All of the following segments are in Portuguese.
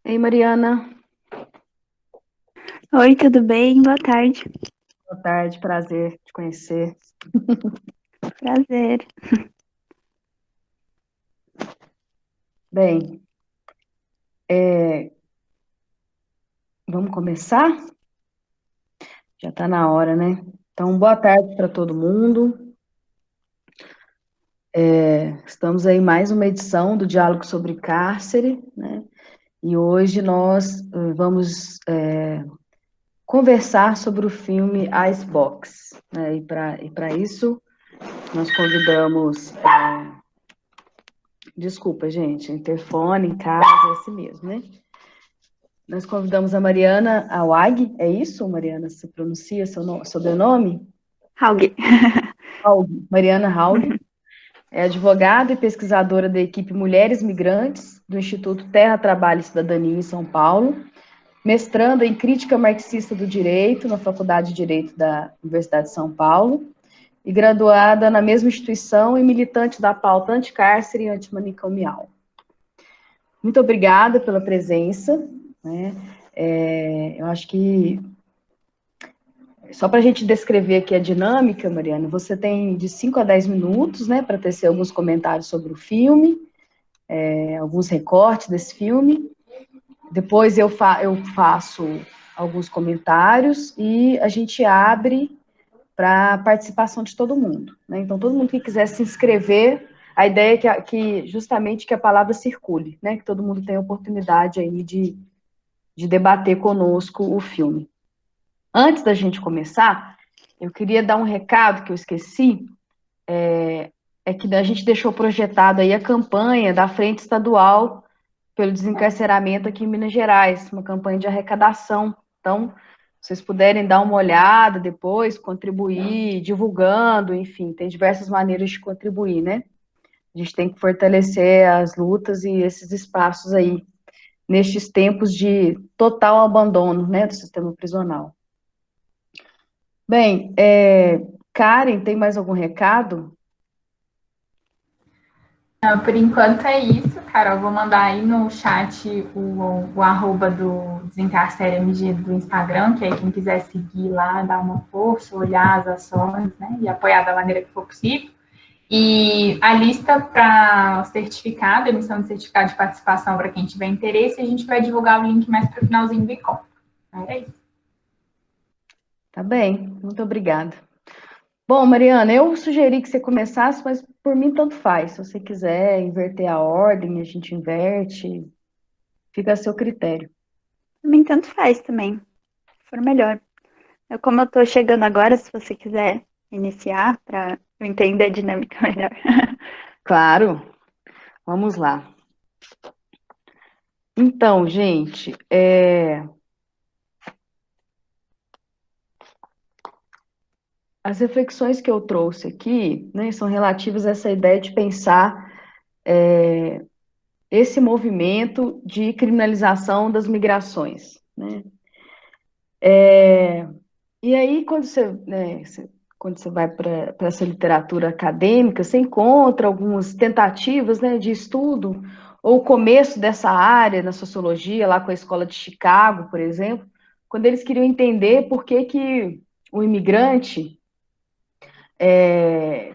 Ei, Mariana. Oi, tudo bem? Boa tarde. Boa tarde, prazer te conhecer. Prazer. Bem, vamos começar? Já está na hora, né? Então, boa tarde para todo mundo. Estamos aí em mais uma edição do Diálogo sobre Cárcere, né? E hoje nós vamos conversar sobre o filme Icebox, né? E para isso nós convidamos, desculpa, gente, interfone em casa, é assim mesmo, né? Nós convidamos a Mariana Awag, é isso, Mariana? Se pronuncia seu sobrenome? Haug. Haug. Mariana Haug é advogada e pesquisadora da equipe Mulheres Migrantes do Instituto Terra, Trabalho e Cidadania em São Paulo, mestranda em Crítica Marxista do Direito na Faculdade de Direito da Universidade de São Paulo e graduada na mesma instituição e militante da pauta anticárcere e antimanicomial. Muito obrigada pela presença, né? Eu acho que só para a gente descrever aqui a dinâmica, Mariana, você tem de 5 a 10 minutos, né, para tecer alguns comentários sobre o filme, alguns recortes desse filme. Depois eu faço alguns comentários e a gente abre para a participação de todo mundo, né? Então, todo mundo que quiser se inscrever, a ideia é que justamente que a palavra circule, né? Que todo mundo tenha oportunidade aí de debater conosco o filme. Antes da gente começar, eu queria dar um recado que eu esqueci, que a gente deixou projetado aí a campanha da Frente Estadual pelo Desencarceramento aqui em Minas Gerais, uma campanha de arrecadação. Então, se vocês puderem dar uma olhada depois, contribuir, divulgando, enfim, tem diversas maneiras de contribuir, né? A gente tem que fortalecer as lutas e esses espaços aí, nestes tempos de total abandono, né, do sistema prisional. Bem, Karen, tem mais algum recado? Por enquanto é isso, Carol. Vou mandar aí no chat o arroba do Desencarcer MG do Instagram, que aí quem quiser seguir lá, dar uma força, olhar as ações, né, e apoiar da maneira que for possível. E a lista para certificado, emissão de certificado de participação para quem tiver interesse, a gente vai divulgar o link mais para o finalzinho do encontro. É isso. Tá bem, muito obrigada. Bom, Mariana, eu sugeri que você começasse, mas por mim tanto faz. Se você quiser inverter a ordem, a gente inverte, fica a seu critério. Pra mim, tanto faz também. Se for melhor. Como eu tô chegando agora, se você quiser iniciar, pra eu entender a dinâmica melhor. Claro, vamos lá. Então, gente, as reflexões que eu trouxe aqui, né, são relativas a essa ideia de pensar esse movimento de criminalização das migrações, né? E aí, quando você vai para essa literatura acadêmica, você encontra algumas tentativas, né, de estudo, ou o começo dessa área na sociologia, lá com a Escola de Chicago, por exemplo, quando eles queriam entender por que que o imigrante,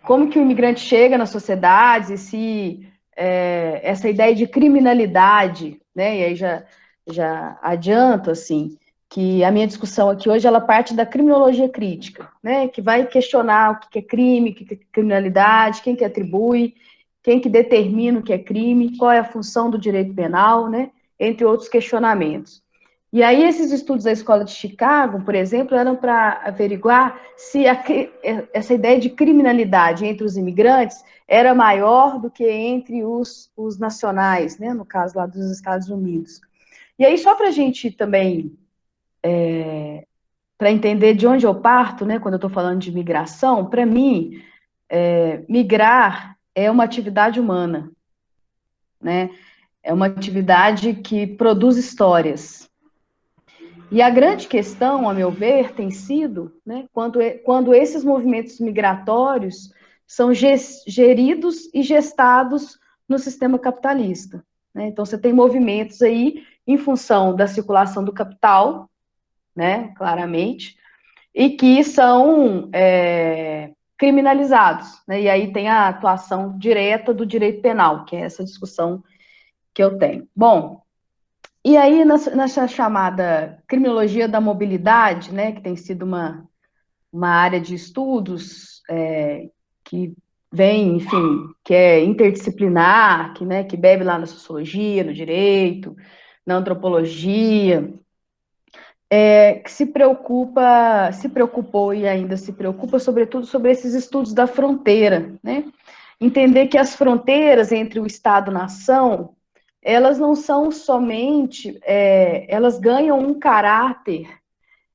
como que o imigrante chega nas sociedades e se essa ideia de criminalidade, né, e aí já adianto, assim, que a minha discussão aqui hoje, ela parte da criminologia crítica, né, que vai questionar o que é crime, o que é criminalidade, quem que atribui, quem que determina o que é crime, qual é a função do direito penal, né, entre outros questionamentos. E aí esses estudos da Escola de Chicago, por exemplo, eram para averiguar se essa ideia de criminalidade entre os imigrantes era maior do que entre os nacionais, né, no caso lá dos Estados Unidos. E aí, só para a gente também, para entender de onde eu parto, né, quando eu estou falando de migração, para mim, migrar é uma atividade humana, né? É uma atividade que produz histórias. E a grande questão, a meu ver, tem sido, né, quando esses movimentos migratórios são geridos e gestados no sistema capitalista, né? Então, você tem movimentos aí em função da circulação do capital, né, claramente, e que são criminalizados, né, e aí tem a atuação direta do direito penal, que é essa discussão que eu tenho. Bom, e aí nessa chamada criminologia da mobilidade, né, que tem sido uma área de estudos que vem, enfim, que é interdisciplinar, que bebe lá na sociologia, no direito, na antropologia, que se preocupou e ainda se preocupa, sobretudo, sobre esses estudos da fronteira, né? Entender que as fronteiras entre o Estado-nação, elas não são somente, elas ganham um caráter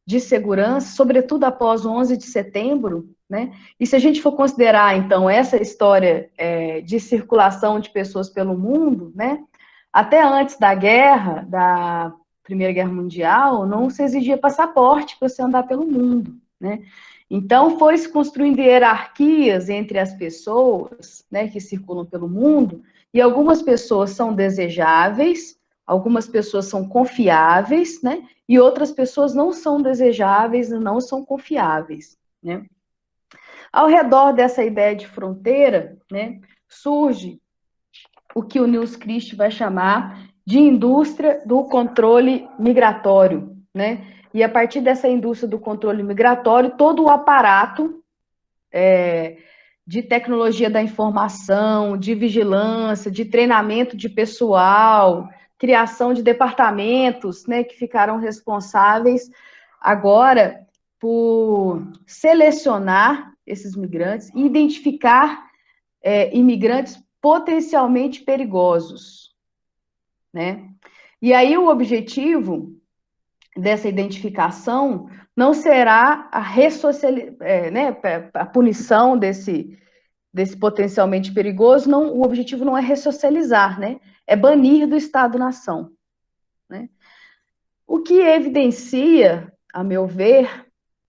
de segurança, sobretudo após o 11 de setembro, né? E se a gente for considerar, então, essa história de circulação de pessoas pelo mundo, né? Até antes da guerra, da Primeira Guerra Mundial, não se exigia passaporte para você andar pelo mundo, né? Então, foi se construindo hierarquias entre as pessoas, né, que circulam pelo mundo, e algumas pessoas são desejáveis, algumas pessoas são confiáveis, né, e outras pessoas não são desejáveis e não são confiáveis, né. Ao redor dessa ideia de fronteira, né, surge o que o Nils Christ vai chamar de indústria do controle migratório, né? E a partir dessa indústria do controle migratório, todo o aparato de tecnologia da informação, de vigilância, de treinamento de pessoal, criação de departamentos, né, que ficaram responsáveis agora por selecionar esses migrantes e identificar imigrantes potencialmente perigosos, né? E aí o objetivo dessa identificação não será a punição desse potencialmente perigoso, não, o objetivo não é ressocializar, né? É banir do Estado-nação, né? O que evidencia, a meu ver,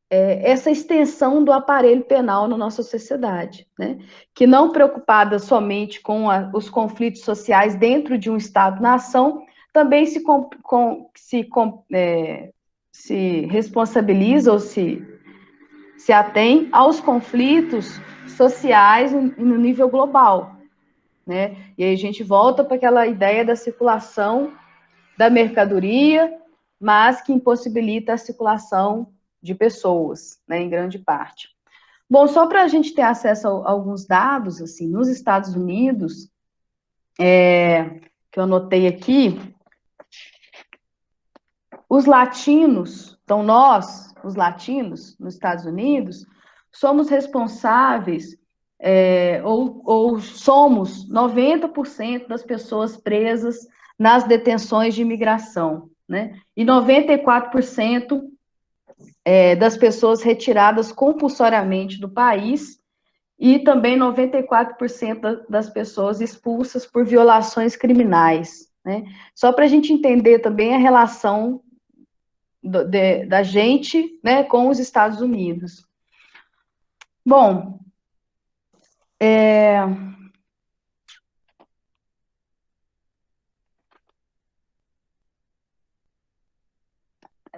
essa extensão do aparelho penal na nossa sociedade, né? Que não preocupada somente com os conflitos sociais dentro de um Estado-nação, também se responsabiliza ou se atém aos conflitos sociais no nível global, né? E aí a gente volta para aquela ideia da circulação da mercadoria, mas que impossibilita a circulação de pessoas, né, em grande parte. Bom, só para a gente ter acesso a alguns dados, assim, nos Estados Unidos, que eu anotei aqui, os latinos, então nós, os latinos, nos Estados Unidos, somos responsáveis, ou somos 90% das pessoas presas nas detenções de imigração, né? E 94% das pessoas retiradas compulsoriamente do país, e também 94% das pessoas expulsas por violações criminais, né? Só para a gente entender também a relação da gente, né, com os Estados Unidos. Bom,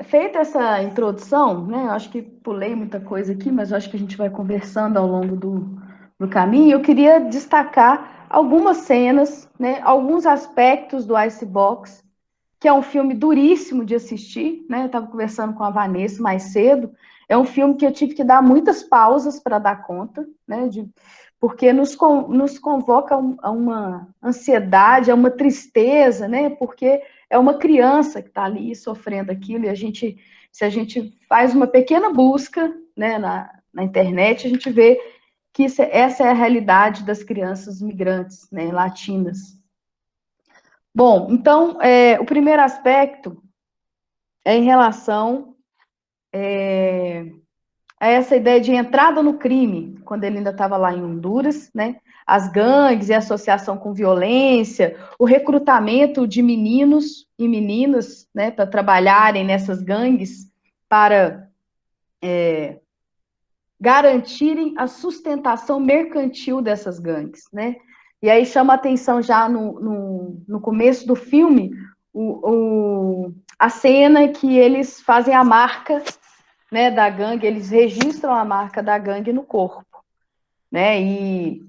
feita essa introdução, né, eu acho que pulei muita coisa aqui, mas eu acho que a gente vai conversando ao longo do caminho. Eu queria destacar algumas cenas, né, alguns aspectos do Icebox, que é um filme duríssimo de assistir, né? Eu estava conversando com a Vanessa mais cedo. É um filme que eu tive que dar muitas pausas para dar conta, né? Porque nos convoca a uma ansiedade, a uma tristeza, né? Porque é uma criança que está ali sofrendo aquilo, e se a gente faz uma pequena busca, né, na internet, a gente vê que essa é a realidade das crianças migrantes, né, latinas. Bom, então, o primeiro aspecto é em relação a essa ideia de entrada no crime, quando ele ainda estava lá em Honduras, né? As gangues e associação com violência, o recrutamento de meninos e meninas, né, para trabalharem nessas gangues, para garantirem a sustentação mercantil dessas gangues, né? E aí chama a atenção já no começo do filme a cena que eles fazem a marca, né, da gangue, eles registram a marca da gangue no corpo, né, e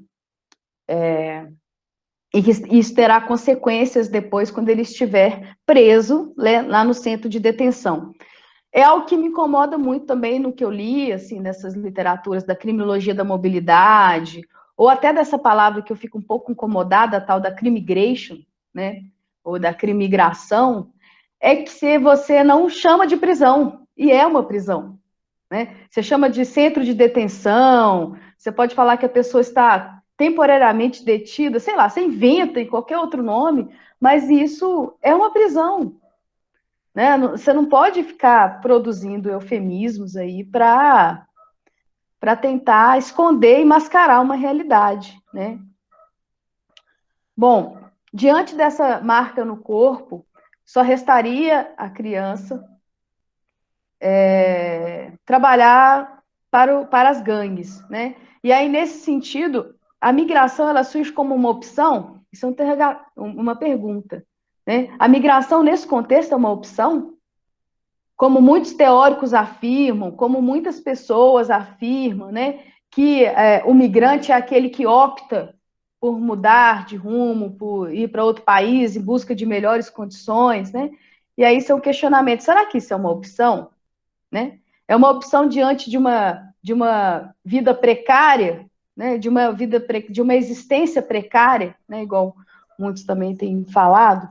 que isso terá consequências depois quando ele estiver preso, né, lá no centro de detenção. É algo que me incomoda muito também no que eu li, assim, nessas literaturas da criminologia da mobilidade, ou até dessa palavra que eu fico um pouco incomodada, a tal da crimigration, né, ou da crimigração, é que se você não chama de prisão, e é uma prisão, né? Você chama de centro de detenção, você pode falar que a pessoa está temporariamente detida, sei lá, você inventa em qualquer outro nome, mas isso é uma prisão, né? Você não pode ficar produzindo eufemismos aí para tentar esconder e mascarar uma realidade, né? Bom, diante dessa marca no corpo, só restaria a criança trabalhar para as gangues, né? E aí, nesse sentido, a migração, ela surge como uma opção? Isso é uma pergunta, né? A migração, nesse contexto, é uma opção? Como muitos teóricos afirmam, como muitas pessoas afirmam, né? Que o migrante é aquele que opta por mudar de rumo, por ir para outro país em busca de melhores condições, né? E aí, isso é um questionamento. Será que isso é uma opção? Né? É uma opção diante de uma vida precária, né? De uma existência precária, né? Igual muitos também têm falado.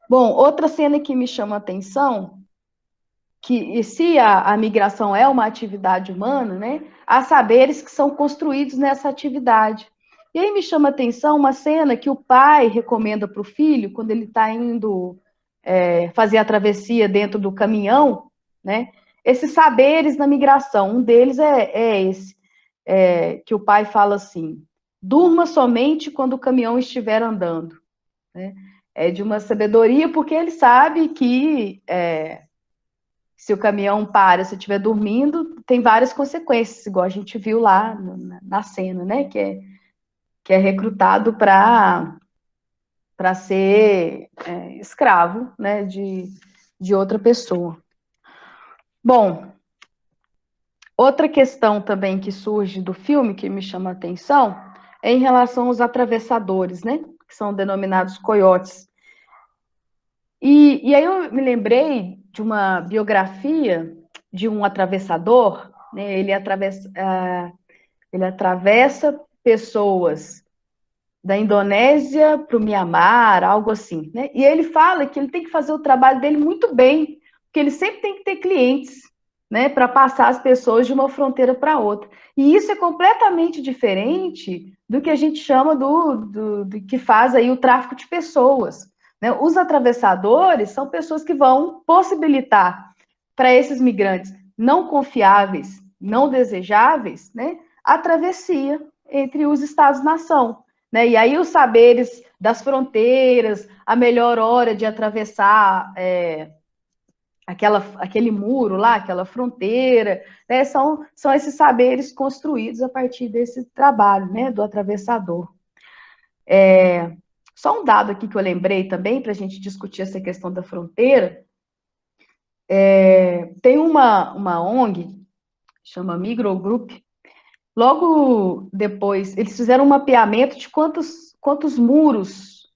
Bom, outra cena que me chama a atenção, que se a migração é uma atividade humana, né? Há saberes que são construídos nessa atividade. E aí me chama a atenção uma cena que o pai recomenda para o filho, quando ele está indo fazer a travessia dentro do caminhão, né? Esses saberes na migração, um deles é esse, que o pai fala assim: durma somente quando o caminhão estiver andando, né? É de uma sabedoria, porque ele sabe que se o caminhão para, se estiver dormindo, tem várias consequências, igual a gente viu lá na cena, né? Que é recrutado para ser escravo, né? De outra pessoa. Bom, outra questão também que surge do filme, que me chama a atenção, é em relação aos atravessadores, né? Que são denominados coiotes. E aí eu me lembrei de uma biografia de um atravessador, né? Ele atravessa pessoas da Indonésia para o Mianmar, algo assim, né? E ele fala que ele tem que fazer o trabalho dele muito bem, porque ele sempre tem que ter clientes, né, para passar as pessoas de uma fronteira para outra. E isso é completamente diferente do que a gente chama do que faz aí o tráfico de pessoas, né? Os atravessadores são pessoas que vão possibilitar para esses migrantes não confiáveis, não desejáveis, né, a travessia entre os Estados-nação. Né? E aí os saberes das fronteiras, a melhor hora de atravessar aquele muro lá, aquela fronteira, né? São esses saberes construídos a partir desse trabalho, né, do atravessador. Só um dado aqui que eu lembrei também, para a gente discutir essa questão da fronteira, tem uma ONG, chama Migrogroup. Logo depois, eles fizeram um mapeamento de quantos muros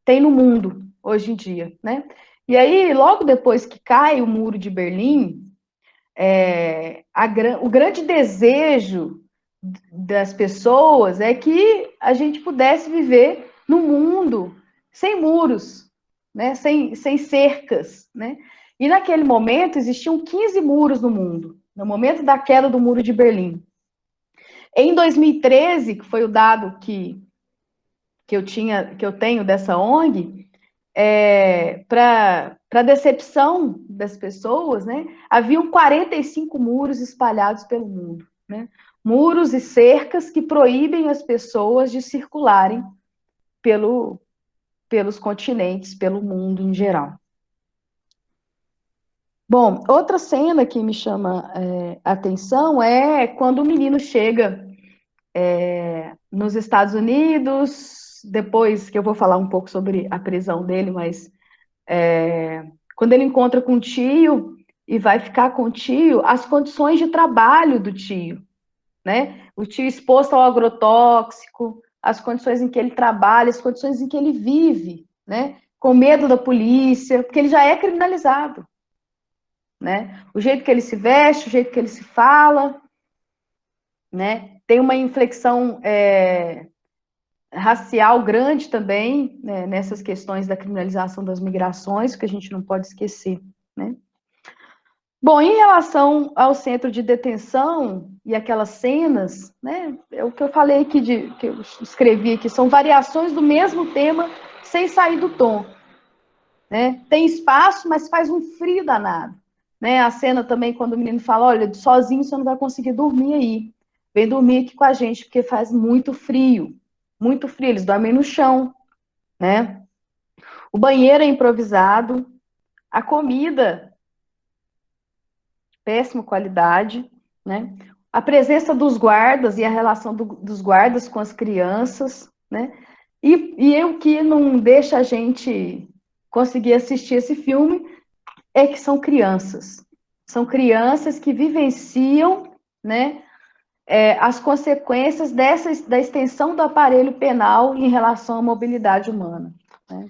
tem no mundo hoje em dia, né? E aí, logo depois que cai o muro de Berlim, o grande desejo das pessoas é que a gente pudesse viver num mundo sem muros, né? Sem cercas, né? E naquele momento existiam 15 muros no mundo, no momento da queda do muro de Berlim. Em 2013, que foi o dado que eu tenho dessa ONG, para decepção das pessoas, né, haviam 45 muros espalhados pelo mundo, né? Muros e cercas que proíbem as pessoas de circularem pelos continentes, pelo mundo em geral. Bom, outra cena que me chama a atenção é quando o menino chega nos Estados Unidos, depois que eu vou falar um pouco sobre a prisão dele, mas quando ele encontra com o tio e vai ficar com o tio, as condições de trabalho do tio, né? O tio exposto ao agrotóxico, as condições em que ele trabalha, as condições em que ele vive, né? Com medo da polícia, porque ele já é criminalizado, né? O jeito que ele se veste, o jeito que ele se fala, né? Tem uma inflexão racial grande também, né, nessas questões da criminalização das migrações, que a gente não pode esquecer, né? Bom, em relação ao centro de detenção e aquelas cenas, né, é o que eu falei aqui, que eu escrevi aqui, são variações do mesmo tema sem sair do tom, né? Tem espaço, mas faz um frio danado, né? A cena também, quando o menino fala, olha, sozinho você não vai conseguir dormir aí, vem dormir aqui com a gente, porque faz muito frio, eles dormem no chão, né? O banheiro é improvisado, a comida, péssima qualidade, né? A presença dos guardas e a relação dos guardas com as crianças, né? E o que não deixa a gente conseguir assistir esse filme é que são crianças. São crianças que vivenciam, né, as consequências da extensão do aparelho penal em relação à mobilidade humana, né?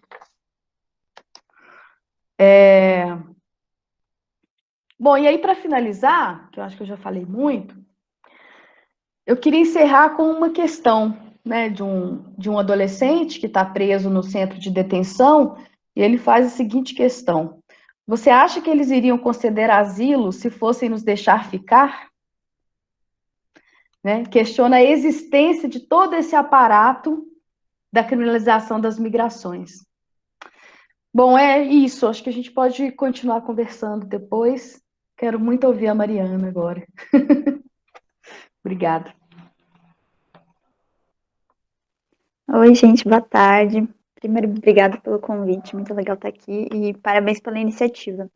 Bom, e aí, para finalizar, que eu acho que eu já falei muito, eu queria encerrar com uma questão, né, de um adolescente que está preso no centro de detenção, e ele faz a seguinte questão: você acha que eles iriam conceder asilo se fossem nos deixar ficar? Né? Questiona a existência de todo esse aparato da criminalização das migrações. Bom, é isso. Acho que a gente pode continuar conversando depois. Quero muito ouvir a Mariana agora. Obrigada. Oi, gente, boa tarde. Primeiro, obrigada pelo convite, muito legal estar aqui e parabéns pela iniciativa.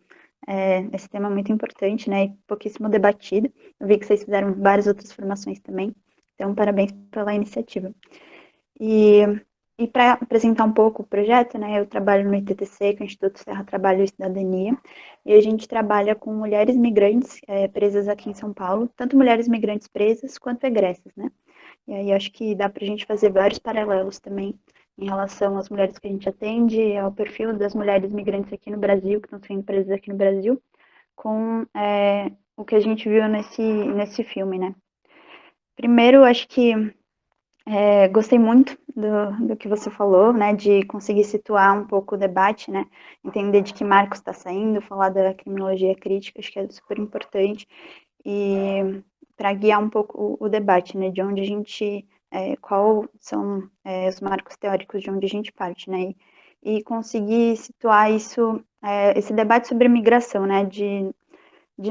Esse tema é muito importante, né, e pouquíssimo debatido. Eu vi que vocês fizeram várias outras formações também, então parabéns pela iniciativa. E para apresentar um pouco o projeto, né, eu trabalho no ITTC, que é o Instituto Terra, Trabalho e Cidadania, e a gente trabalha com mulheres migrantes presas aqui em São Paulo, tanto mulheres migrantes presas quanto egressas, né. E aí acho que dá para a gente fazer vários paralelos também em relação às mulheres que a gente atende, ao perfil das mulheres migrantes aqui no Brasil, que estão sendo presas aqui no Brasil, com o que a gente viu nesse filme, né. Primeiro, acho que gostei muito do que você falou, né, de conseguir situar um pouco o debate, né, entender de que marcos está saindo, falar da criminologia crítica, acho que é super importante, e para guiar um pouco o debate, né, de onde a gente, qual são os marcos teóricos de onde a gente parte, né, e conseguir situar isso, esse debate sobre migração, né, de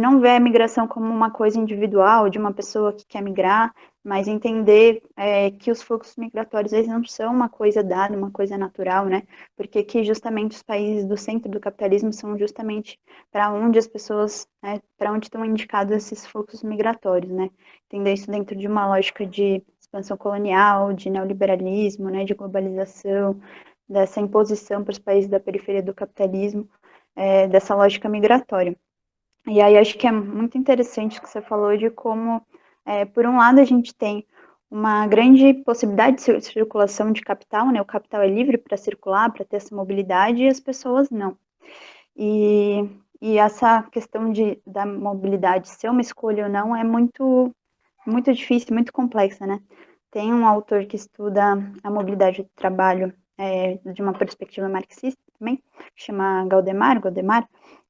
não ver a migração como uma coisa individual, de uma pessoa que quer migrar, mas entender que os fluxos migratórios eles não são uma coisa dada, uma coisa natural, né? Porque que justamente os países do centro do capitalismo são justamente para onde as pessoas, né, para onde estão indicados esses fluxos migratórios, né? Entender isso dentro de uma lógica de expansão colonial, de neoliberalismo, né, de globalização, dessa imposição para os países da periferia do capitalismo, dessa lógica migratória. E aí acho que é muito interessante o que você falou de como, por um lado, a gente tem uma grande possibilidade de circulação de capital, né? O capital é livre para circular, para ter essa mobilidade, e as pessoas não. E essa questão da mobilidade ser uma escolha ou não é muito, muito difícil, muito complexa, né? Tem um autor que estuda a mobilidade do trabalho de uma perspectiva marxista também, que chama Godemar,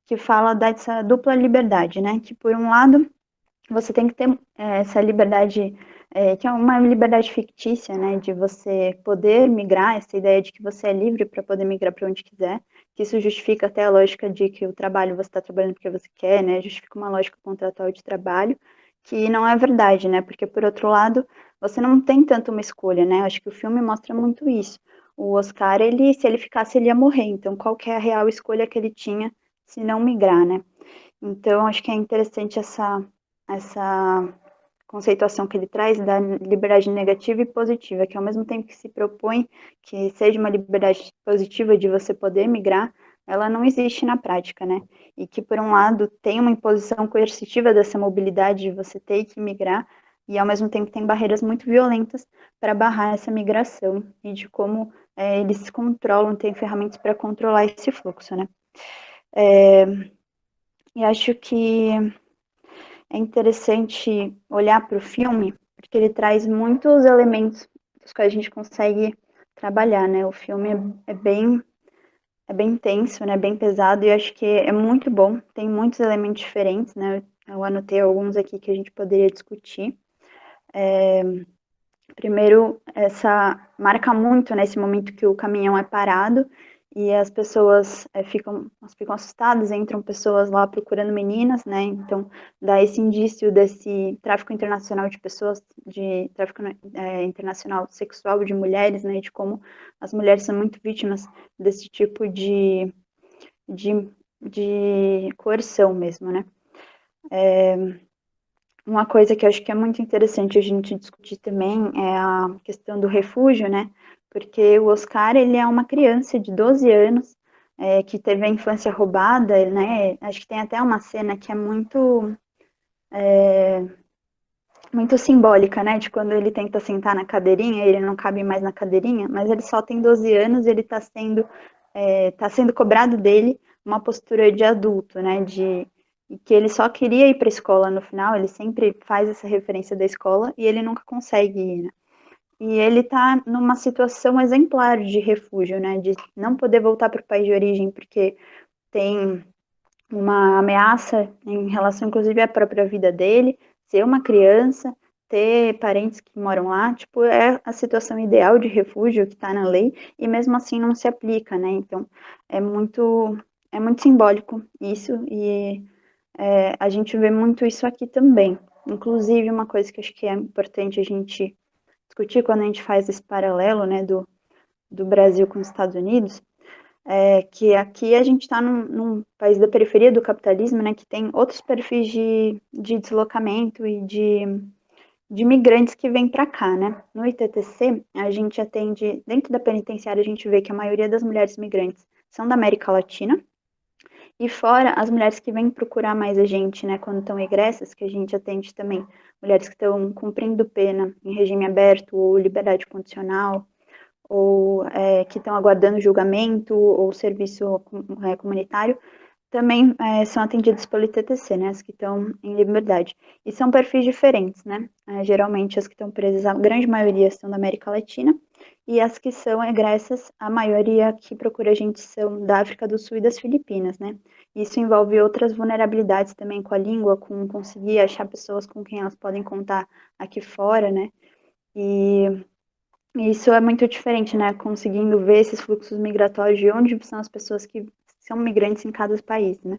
que fala dessa dupla liberdade, né? Que por um lado você tem que ter essa liberdade, que é uma liberdade fictícia, né? De você poder migrar, essa ideia de que você é livre para poder migrar para onde quiser, que isso justifica até a lógica de que o trabalho você está trabalhando porque você quer, né? Justifica uma lógica contratual de trabalho, que não é verdade, né? Porque por outro lado você não tem tanto uma escolha, né? Acho que o filme mostra muito isso. O Oscar, se ele ficasse, ele ia morrer. Então, qual que é a real escolha que ele tinha se não migrar, né? Então, acho que é interessante conceituação que ele traz da liberdade negativa e positiva, que ao mesmo tempo que se propõe que seja uma liberdade positiva de você poder migrar, ela não existe na prática, né? E que, por um lado, tem uma imposição coercitiva dessa mobilidade de você ter que migrar, e ao mesmo tempo tem barreiras muito violentas para barrar essa migração, e de como eles controlam, tem ferramentas para controlar esse fluxo, né? E acho que é interessante olhar para o filme, porque ele traz muitos elementos dos quais a gente consegue trabalhar, né? O filme é bem intenso, né? Bem pesado, e acho que é muito bom. Tem muitos elementos diferentes, né? Eu anotei alguns aqui que a gente poderia discutir. Primeiro, marca muito nesse momento que o caminhão é parado e as pessoas ficam assustadas, entram pessoas lá procurando meninas, né? Então, dá esse indício desse tráfico internacional de pessoas, de tráfico internacional sexual de mulheres, né? De como as mulheres são muito vítimas desse tipo de coerção mesmo, né? Uma coisa que eu acho que é muito interessante a gente discutir também é a questão do refúgio, né? Porque o Oscar, ele é uma criança de 12 anos que teve a infância roubada, né? Acho que tem até uma cena que é muito simbólica, né? De quando ele tenta sentar na cadeirinha, ele não cabe mais na cadeirinha, mas ele só tem 12 anos, ele está sendo cobrado dele uma postura de adulto, né? E que ele só queria ir para a escola no final, ele sempre faz essa referência da escola e ele nunca consegue ir, né? E ele está numa situação exemplar de refúgio, né? De não poder voltar para o país de origem porque tem uma ameaça em relação, inclusive, à própria vida dele, ser uma criança, ter parentes que moram lá, tipo, é a situação ideal de refúgio que está na lei, e mesmo assim não se aplica, né? Então, é muito simbólico isso, e a gente vê muito isso aqui também. Inclusive, uma coisa que acho que é importante a gente discutir quando a gente faz esse paralelo, né, do Brasil com os Estados Unidos, que aqui a gente está num país da periferia do capitalismo, né, que tem outros perfis de deslocamento e de migrantes que vêm para cá, né. No ITTC, a gente atende, dentro da penitenciária, a gente vê que a maioria das mulheres migrantes são da América Latina, e fora as mulheres que vêm procurar mais a gente, né, quando estão egressas, que a gente atende também mulheres que estão cumprindo pena em regime aberto ou liberdade condicional, ou que estão aguardando julgamento ou serviço comunitário, também são atendidas pelo ITTC, né, as que estão em liberdade. E são perfis diferentes, né? Geralmente as que estão presas, a grande maioria são da América Latina, e as que são egressas, a maioria que procura a gente são da África do Sul e das Filipinas, né? Isso envolve outras vulnerabilidades também com a língua, com conseguir achar pessoas com quem elas podem contar aqui fora, né? E isso é muito diferente, né? Conseguindo ver esses fluxos migratórios de onde são as pessoas que são migrantes em cada país, né?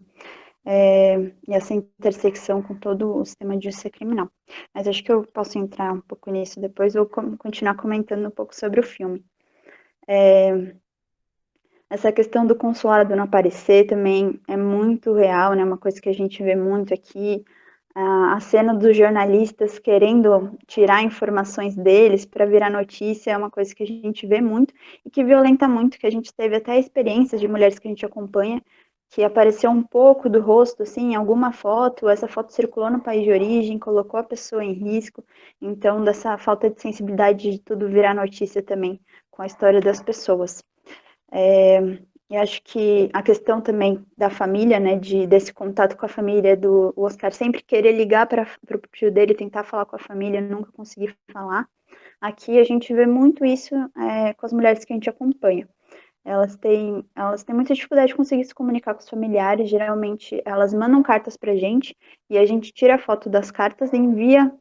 E essa intersecção com todo o sistema de justiça criminal. Mas acho que eu posso entrar um pouco nisso depois, vou continuar comentando um pouco sobre o filme. Essa questão do consulado não aparecer também é muito real, né? Uma coisa que a gente vê muito aqui, a cena dos jornalistas querendo tirar informações deles para virar notícia é uma coisa que a gente vê muito e que violenta muito, que a gente teve até experiências de mulheres que a gente acompanha, que apareceu um pouco do rosto, assim, em alguma foto, essa foto circulou no país de origem, colocou a pessoa em risco, então dessa falta de sensibilidade de tudo virar notícia também com a história das pessoas. E acho que a questão também da família, né, desse contato com a família, do Oscar sempre querer ligar para o tio dele, tentar falar com a família, nunca conseguir falar. Aqui a gente vê muito isso com as mulheres que a gente acompanha. Elas têm muita dificuldade de conseguir se comunicar com os familiares, geralmente elas mandam cartas para a gente, e a gente tira a foto das cartas e envia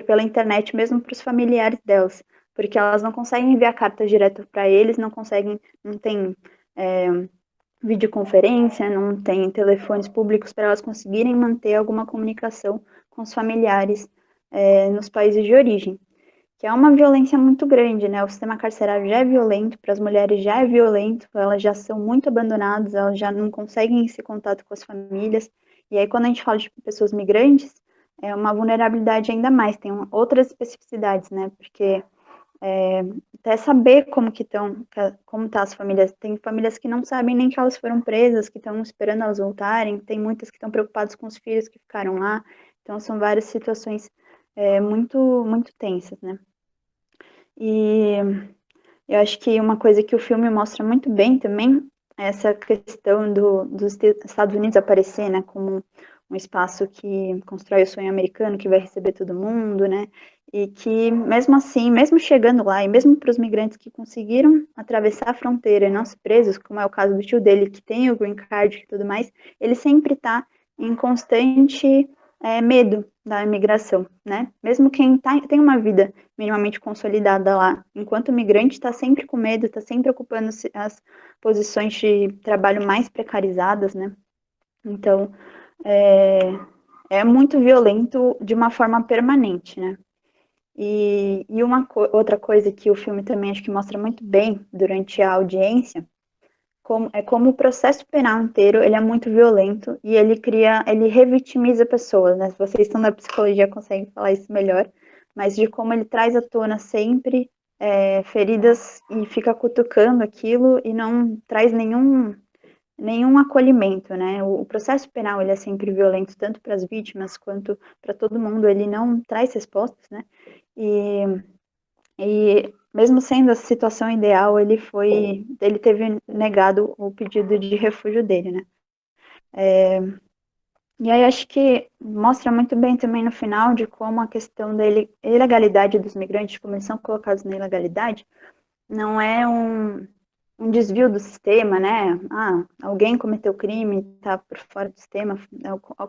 pela internet mesmo para os familiares delas, porque elas não conseguem enviar cartas direto para eles, não tem videoconferência, não tem telefones públicos para elas conseguirem manter alguma comunicação com os familiares nos países de origem, que é uma violência muito grande, né? O sistema carcerário já é violento, para as mulheres já é violento, elas já são muito abandonadas, elas já não conseguem esse contato com as famílias, e aí quando a gente fala de pessoas migrantes, é uma vulnerabilidade ainda mais, tem outras especificidades, né? Porque até saber como que estão, como tá as famílias. Tem famílias que não sabem nem que elas foram presas, que estão esperando elas voltarem. Tem muitas que estão preocupadas com os filhos que ficaram lá. Então são várias situações muito tensas, né? E eu acho que uma coisa que o filme mostra muito bem também é essa questão dos Estados Unidos aparecer, né, como um espaço que constrói o sonho americano, que vai receber todo mundo, né, e que mesmo assim, mesmo chegando lá, e mesmo para os migrantes que conseguiram atravessar a fronteira e não se presos, como é o caso do tio dele, que tem o green card e tudo mais, ele sempre está em constante medo da imigração, né, mesmo quem tem uma vida minimamente consolidada lá, enquanto migrante está sempre com medo, está sempre ocupando as posições de trabalho mais precarizadas, né? Então, é muito violento de uma forma permanente, né? E outra coisa que o filme também acho que mostra muito bem durante a audiência como o processo penal inteiro ele é muito violento e ele revitimiza pessoas, né? Se vocês estão na psicologia conseguem falar isso melhor, mas de como ele traz à tona sempre feridas e fica cutucando aquilo e não traz nenhum acolhimento, né? O processo penal ele é sempre violento tanto para as vítimas quanto para todo mundo. Ele não traz respostas, né? E mesmo sendo a situação ideal, ele teve negado o pedido de refúgio dele, né? E aí acho que mostra muito bem também no final de como a questão da ilegalidade dos migrantes, como eles são colocados na ilegalidade, não é um desvio do sistema, né? Alguém cometeu crime, está por fora do sistema,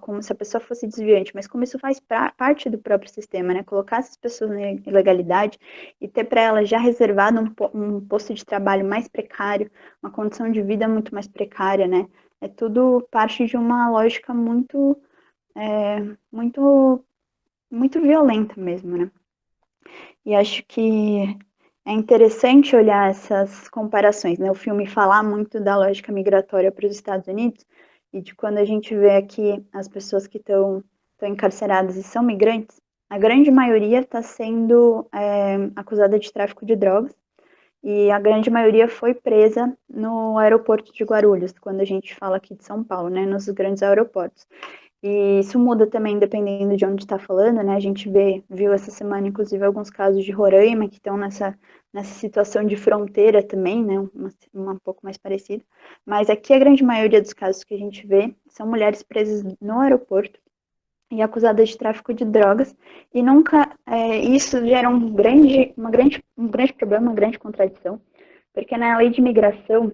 como se a pessoa fosse desviante, mas como isso faz parte do próprio sistema, né? Colocar essas pessoas na ilegalidade e ter para elas já reservado um posto de trabalho mais precário, uma condição de vida muito mais precária, né? É tudo parte de uma lógica muito, muito violenta mesmo, né? E acho que é interessante olhar essas comparações, né? O filme falar muito da lógica migratória para os Estados Unidos e de quando a gente vê aqui as pessoas que estão encarceradas e são migrantes, a grande maioria está sendo acusada de tráfico de drogas e a grande maioria foi presa no aeroporto de Guarulhos, quando a gente fala aqui de São Paulo, né? Nos grandes aeroportos. E isso muda também dependendo de onde está falando, né? A gente viu essa semana, inclusive, alguns casos de Roraima que estão nessa situação de fronteira também, né? Uma um pouco mais parecida. Mas aqui a grande maioria dos casos que a gente vê são mulheres presas no aeroporto e acusadas de tráfico de drogas. E nunca isso gera um grande problema, uma grande contradição, porque na lei de imigração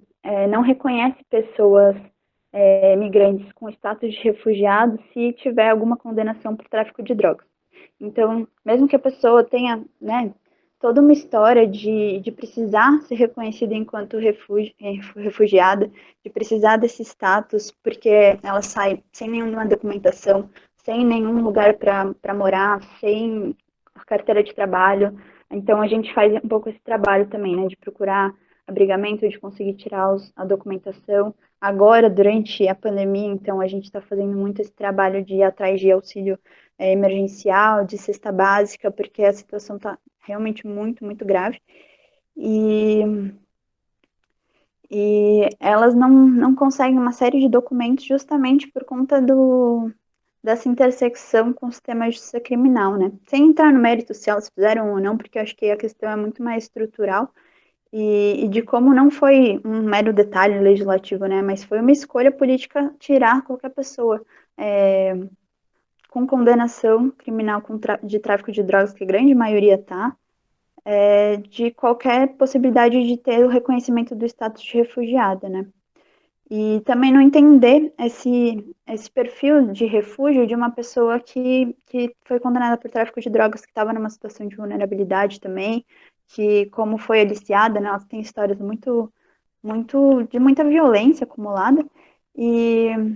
não reconhece pessoas migrantes com status de refugiado se tiver alguma condenação por tráfico de drogas. Então, mesmo que a pessoa tenha, né, toda uma história de precisar ser reconhecida enquanto refugiada, de precisar desse status, porque ela sai sem nenhuma documentação, sem nenhum lugar para morar, sem carteira de trabalho. Então, a gente faz um pouco esse trabalho também, né, de procurar abrigamento, de conseguir tirar a documentação. Agora, durante a pandemia, então, a gente está fazendo muito esse trabalho de ir atrás de auxílio emergencial, de cesta básica, porque a situação está realmente muito, muito grave. E elas não conseguem uma série de documentos justamente por conta dessa intersecção com o sistema de justiça criminal, né? Sem entrar no mérito se elas fizeram ou não, porque eu acho que a questão é muito mais estrutural, e de como não foi um mero detalhe legislativo, né, mas foi uma escolha política tirar qualquer pessoa com condenação criminal de tráfico de drogas, que a grande maioria está, de qualquer possibilidade de ter o reconhecimento do status de refugiada, né. E também não entender esse perfil de refúgio de uma pessoa que foi condenada por tráfico de drogas, que estava numa situação de vulnerabilidade também, que como foi aliciada, né, ela tem histórias de muita violência acumulada, e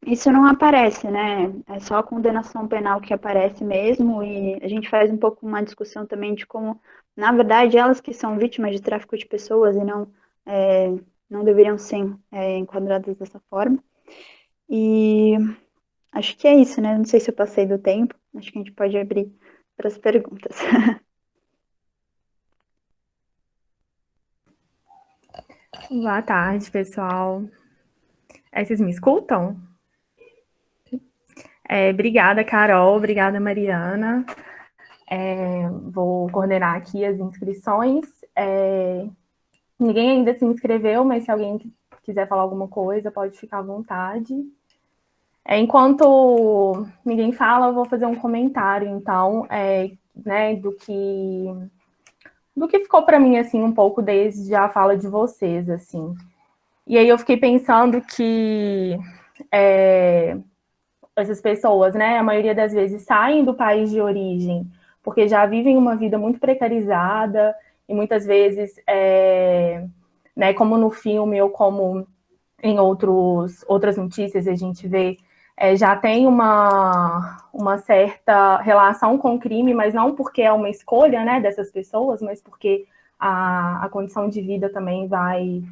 isso não aparece, né, é só a condenação penal que aparece mesmo, e a gente faz um pouco uma discussão também de como, na verdade, elas que são vítimas de tráfico de pessoas e não deveriam ser enquadradas dessa forma. E acho que é isso, né? Não sei se eu passei do tempo. Acho que a gente pode abrir para as perguntas. Boa tarde, pessoal. Vocês me escutam? Obrigada, Carol. Obrigada, Mariana. Vou coordenar aqui as inscrições. Ninguém ainda se inscreveu, mas se alguém quiser falar alguma coisa, pode ficar à vontade. Enquanto ninguém fala, eu vou fazer um comentário, então, né, do que ficou para mim, assim, um pouco desde a fala de vocês, assim. E aí eu fiquei pensando que essas pessoas, né, a maioria das vezes saem do país de origem porque já vivem uma vida muito precarizada e muitas vezes, né, como no filme ou como em outras notícias a gente vê, já tem uma certa relação com o crime, mas não porque é uma escolha, né, dessas pessoas, mas porque a condição de vida também vai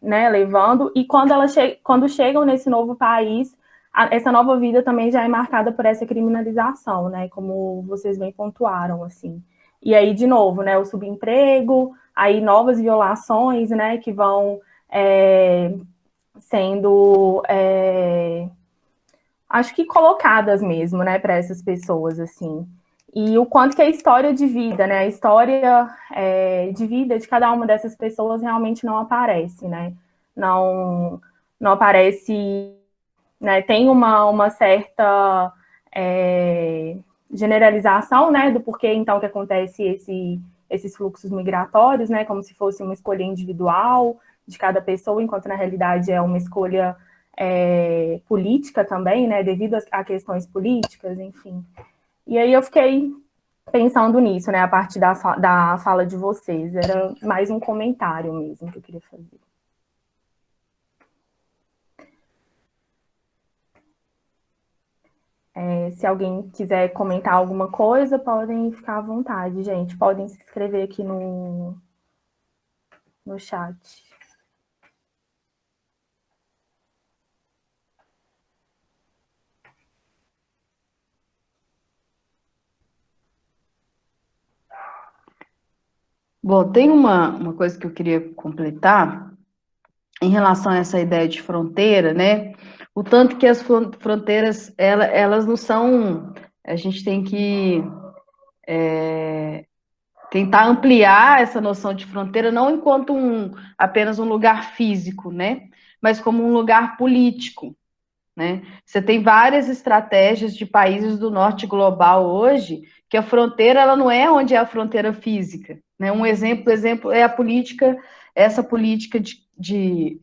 né, levando, e quando chegam nesse novo país, essa nova vida também já é marcada por essa criminalização, né, como vocês bem pontuaram, assim. E aí, de novo, né, o subemprego, aí novas violações, né, que vão sendo, acho que colocadas mesmo, né, para essas pessoas, assim. E o quanto que a história de vida, né, a história de vida de cada uma dessas pessoas realmente não aparece, né, não aparece, né, tem uma certa generalização, né, do porquê, então, que acontece esses fluxos migratórios, né, como se fosse uma escolha individual de cada pessoa, enquanto na realidade é uma escolha política também, né, devido a questões políticas, enfim. E aí eu fiquei pensando nisso, né, a partir da fala de vocês. Era mais um comentário mesmo que eu queria fazer. Se alguém quiser comentar alguma coisa, podem ficar à vontade, gente. Podem se inscrever aqui no chat. Bom, tem uma coisa que eu queria completar em relação a essa ideia de fronteira, né? O tanto que as fronteiras, elas não são... A gente tem que tentar ampliar essa noção de fronteira, não enquanto apenas um lugar físico, né? Mas como um lugar político, né? Você tem várias estratégias de países do norte global hoje, que a fronteira ela não é onde é a fronteira física, né? Um exemplo é a política, essa política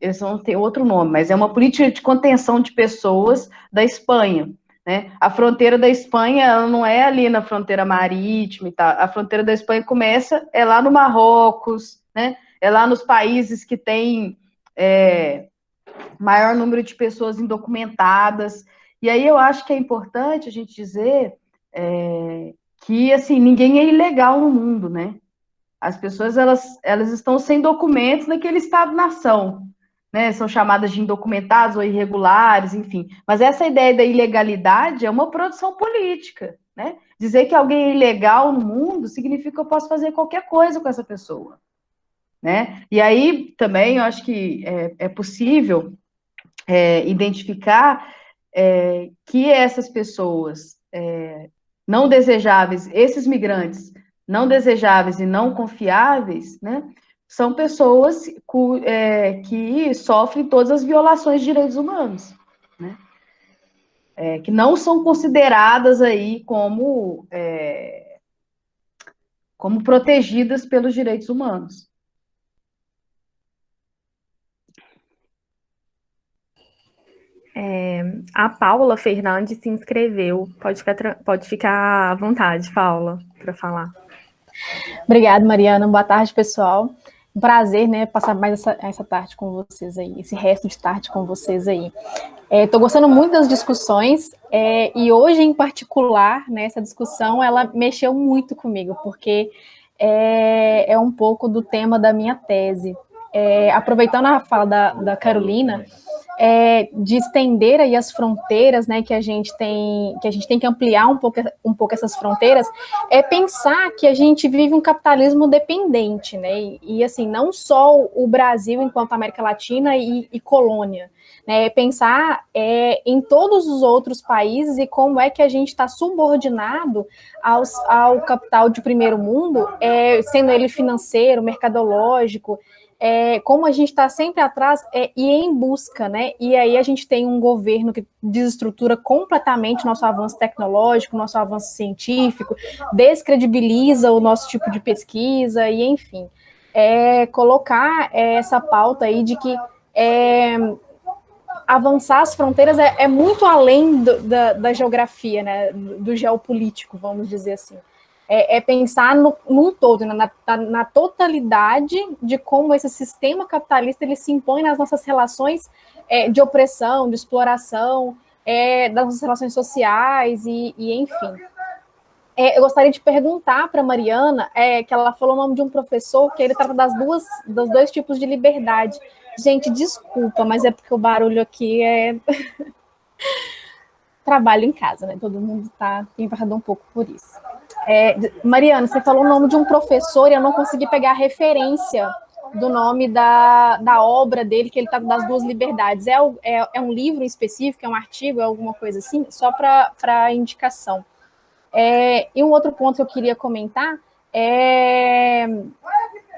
eles vão ter outro nome, mas é uma política de contenção de pessoas da Espanha, né? A fronteira da Espanha ela não é ali na fronteira marítima e tal, a fronteira da Espanha começa lá no Marrocos, né? É lá nos países que tem maior número de pessoas indocumentadas. E aí eu acho que é importante a gente dizer que, assim, ninguém é ilegal no mundo, né? As pessoas, elas estão sem documentos naquele estado-nação, né? São chamadas de indocumentados ou irregulares, enfim. Mas essa ideia da ilegalidade é uma produção política, né? Dizer que alguém é ilegal no mundo significa que eu posso fazer qualquer coisa com essa pessoa, né? E aí, também, eu acho que é possível identificar que essas pessoas não desejáveis, esses migrantes não desejáveis e não confiáveis, né, são pessoas que sofrem todas as violações de direitos humanos, né, que não são consideradas aí como protegidas pelos direitos humanos. A Paula Fernandes se inscreveu. Pode ficar à vontade, Paula, para falar. Obrigada, Mariana. Boa tarde, pessoal. Um prazer, né, passar mais essa tarde com vocês aí, esse resto de tarde com vocês aí. Estou gostando muito das discussões e hoje, em particular, né, essa discussão, ela mexeu muito comigo, porque é um pouco do tema da minha tese. Aproveitando a fala da Carolina, de estender aí as fronteiras, né, que a gente tem que ampliar um pouco essas fronteiras, é pensar que a gente vive um capitalismo dependente, né, e assim, não só o Brasil enquanto América Latina e colônia, né, é pensar em todos os outros países e como é que a gente está subordinado ao capital de primeiro mundo, sendo ele financeiro, mercadológico, como a gente está sempre atrás e em busca, né? E aí a gente tem um governo que desestrutura completamente nosso avanço tecnológico, nosso avanço científico, descredibiliza o nosso tipo de pesquisa, e enfim. Colocar essa pauta aí de que avançar as fronteiras é muito além da geografia, né? Do geopolítico, vamos dizer assim. Pensar num todo, na totalidade de como esse sistema capitalista ele se impõe nas nossas relações de opressão, de exploração, das nossas relações sociais e enfim. Eu gostaria de perguntar para a Mariana, que ela falou o nome de um professor que ele trata dos dois tipos de liberdade. Gente, desculpa, mas é porque o barulho aqui trabalho em casa, né? Todo mundo tem passado um pouco por isso. Mariana, você falou o nome de um professor e eu não consegui pegar a referência do nome da obra dele, que ele está das duas liberdades. É um livro específico, é um artigo, é alguma coisa assim? Só para indicação. E um outro ponto que eu queria comentar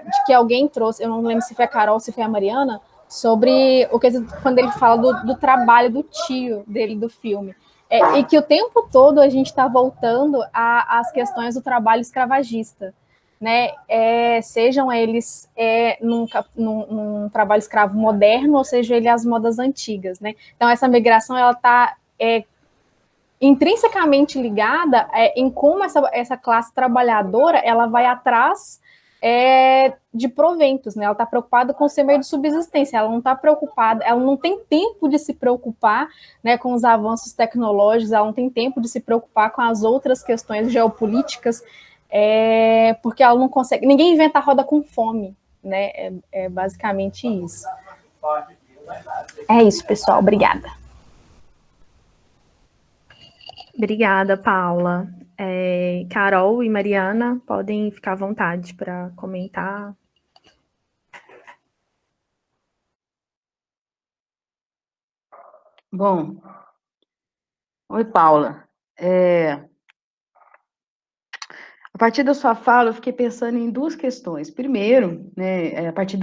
de que alguém trouxe, eu não lembro se foi a Carol, se foi a Mariana, sobre quando ele fala do trabalho do tio dele do filme. E que o tempo todo a gente está voltando às questões do trabalho escravagista, né? Sejam eles num trabalho escravo moderno, ou seja, ele às modas antigas, né? Então, essa migração ela está intrinsecamente ligada em como essa classe trabalhadora ela vai atrás de proventos, né? Ela está preocupada com o seu meio de subsistência, ela não está preocupada, ela não tem tempo de se preocupar, né, com os avanços tecnológicos, ela não tem tempo de se preocupar com as outras questões geopolíticas, porque ela não consegue, ninguém inventa a roda com fome, né? É basicamente isso. É isso, pessoal, obrigada. Obrigada, Paula. Carol e Mariana podem ficar à vontade para comentar. Bom, oi, Paula. A partir da sua fala, eu fiquei pensando em duas questões. Primeiro, né, a partir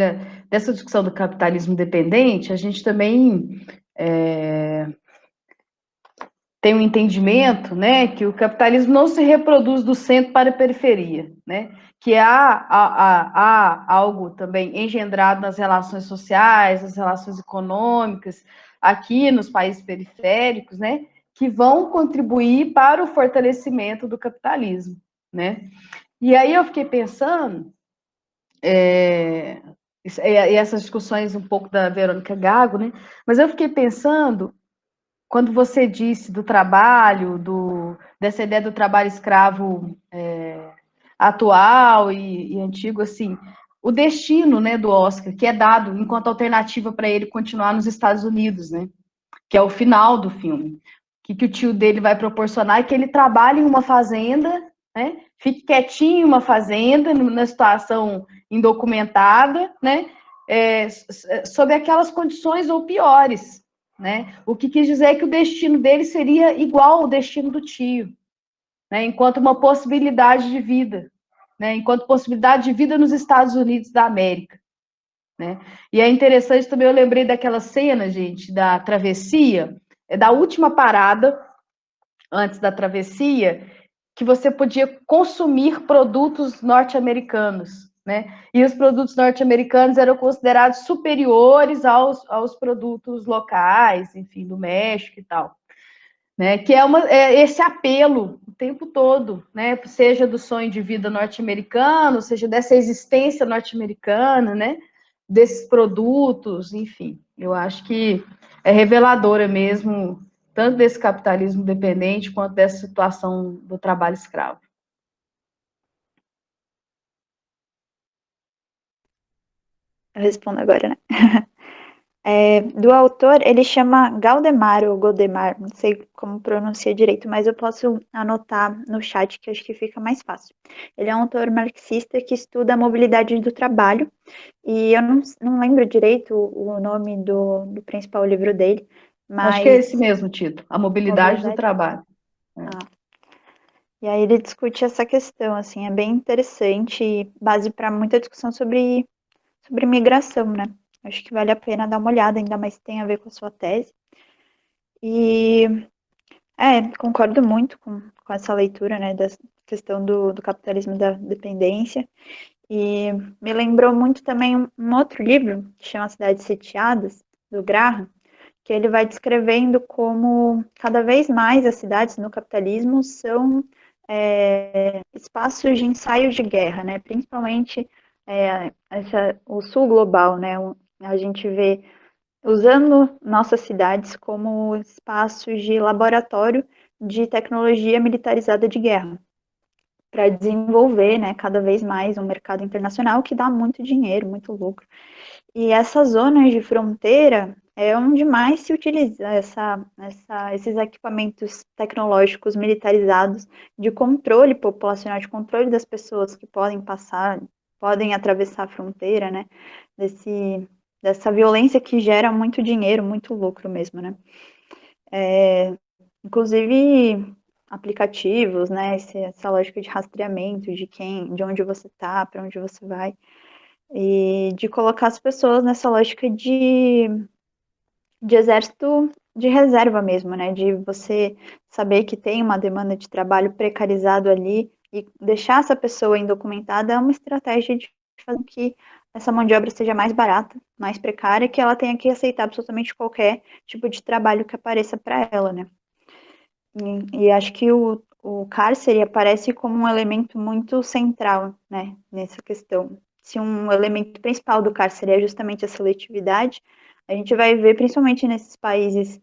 dessa discussão do capitalismo dependente, a gente também tem um entendimento, né, que o capitalismo não se reproduz do centro para a periferia, né, que há algo também engendrado nas relações sociais, nas relações econômicas, aqui nos países periféricos, né, que vão contribuir para o fortalecimento do capitalismo, né. E aí eu fiquei pensando, e essas discussões um pouco da Verônica Gago, né, mas eu fiquei pensando quando você disse do trabalho, dessa ideia do trabalho escravo atual e antigo, assim, o destino, né, do Oscar, que é dado enquanto alternativa para ele continuar nos Estados Unidos, né, que é o final do filme. O que o tio dele vai proporcionar é que ele trabalhe em uma fazenda, né, fique quietinho em uma fazenda, na situação indocumentada, né, sob aquelas condições ou piores, né? O que quis dizer é que o destino dele seria igual ao destino do tio, né? Enquanto uma possibilidade de vida, né? Enquanto possibilidade de vida nos Estados Unidos da América, né? E é interessante também, eu lembrei daquela cena, gente, da travessia, da última parada, antes da travessia, que você podia consumir produtos norte-americanos, né? E os produtos norte-americanos eram considerados superiores aos produtos locais, enfim, do México e tal, né? Que é esse apelo o tempo todo, né? Seja do sonho de vida norte-americano, seja dessa existência norte-americana, né? Desses produtos, enfim. Eu acho que é reveladora mesmo, tanto desse capitalismo dependente quanto dessa situação do trabalho escravo. Eu respondo agora, né? Do autor, ele chama Galdemar ou Godemar, não sei como pronuncia direito, mas eu posso anotar no chat que acho que fica mais fácil. Ele é um autor marxista que estuda a mobilidade do trabalho, e eu não lembro direito o nome do principal livro dele, Acho que é mas... esse mesmo título, A Mobilidade do Mobilidade? Trabalho. E aí ele discute essa questão, assim, é bem interessante e base para muita discussão sobre migração, né? Acho que vale a pena dar uma olhada, ainda mais que tem a ver com a sua tese. E concordo muito com essa leitura, né, da questão do capitalismo da dependência. E me lembrou muito também um outro livro, que chama Cidades Sitiadas, do Graham, que ele vai descrevendo como cada vez mais as cidades no capitalismo são espaços de ensaio de guerra, né? Principalmente o sul global, né? A gente vê usando nossas cidades como espaços de laboratório de tecnologia militarizada de guerra, para desenvolver, né, cada vez mais um mercado internacional que dá muito dinheiro, muito lucro. E essas zonas de fronteira é onde mais se utiliza esses equipamentos tecnológicos militarizados de controle populacional, de controle das pessoas que podem passar, podem atravessar a fronteira, né? Dessa violência que gera muito dinheiro, muito lucro mesmo, né? Inclusive aplicativos, né? Essa lógica de rastreamento de onde você está, para onde você vai, e de colocar as pessoas nessa lógica de exército de reserva mesmo, né? De você saber que tem uma demanda de trabalho precarizado ali e deixar essa pessoa indocumentada é uma estratégia de fazer com que essa mão de obra seja mais barata, mais precária, que ela tenha que aceitar absolutamente qualquer tipo de trabalho que apareça para ela, né? E acho que o cárcere aparece como um elemento muito central, né, nessa questão. Se um elemento principal do cárcere é justamente a seletividade, a gente vai ver, principalmente nesses países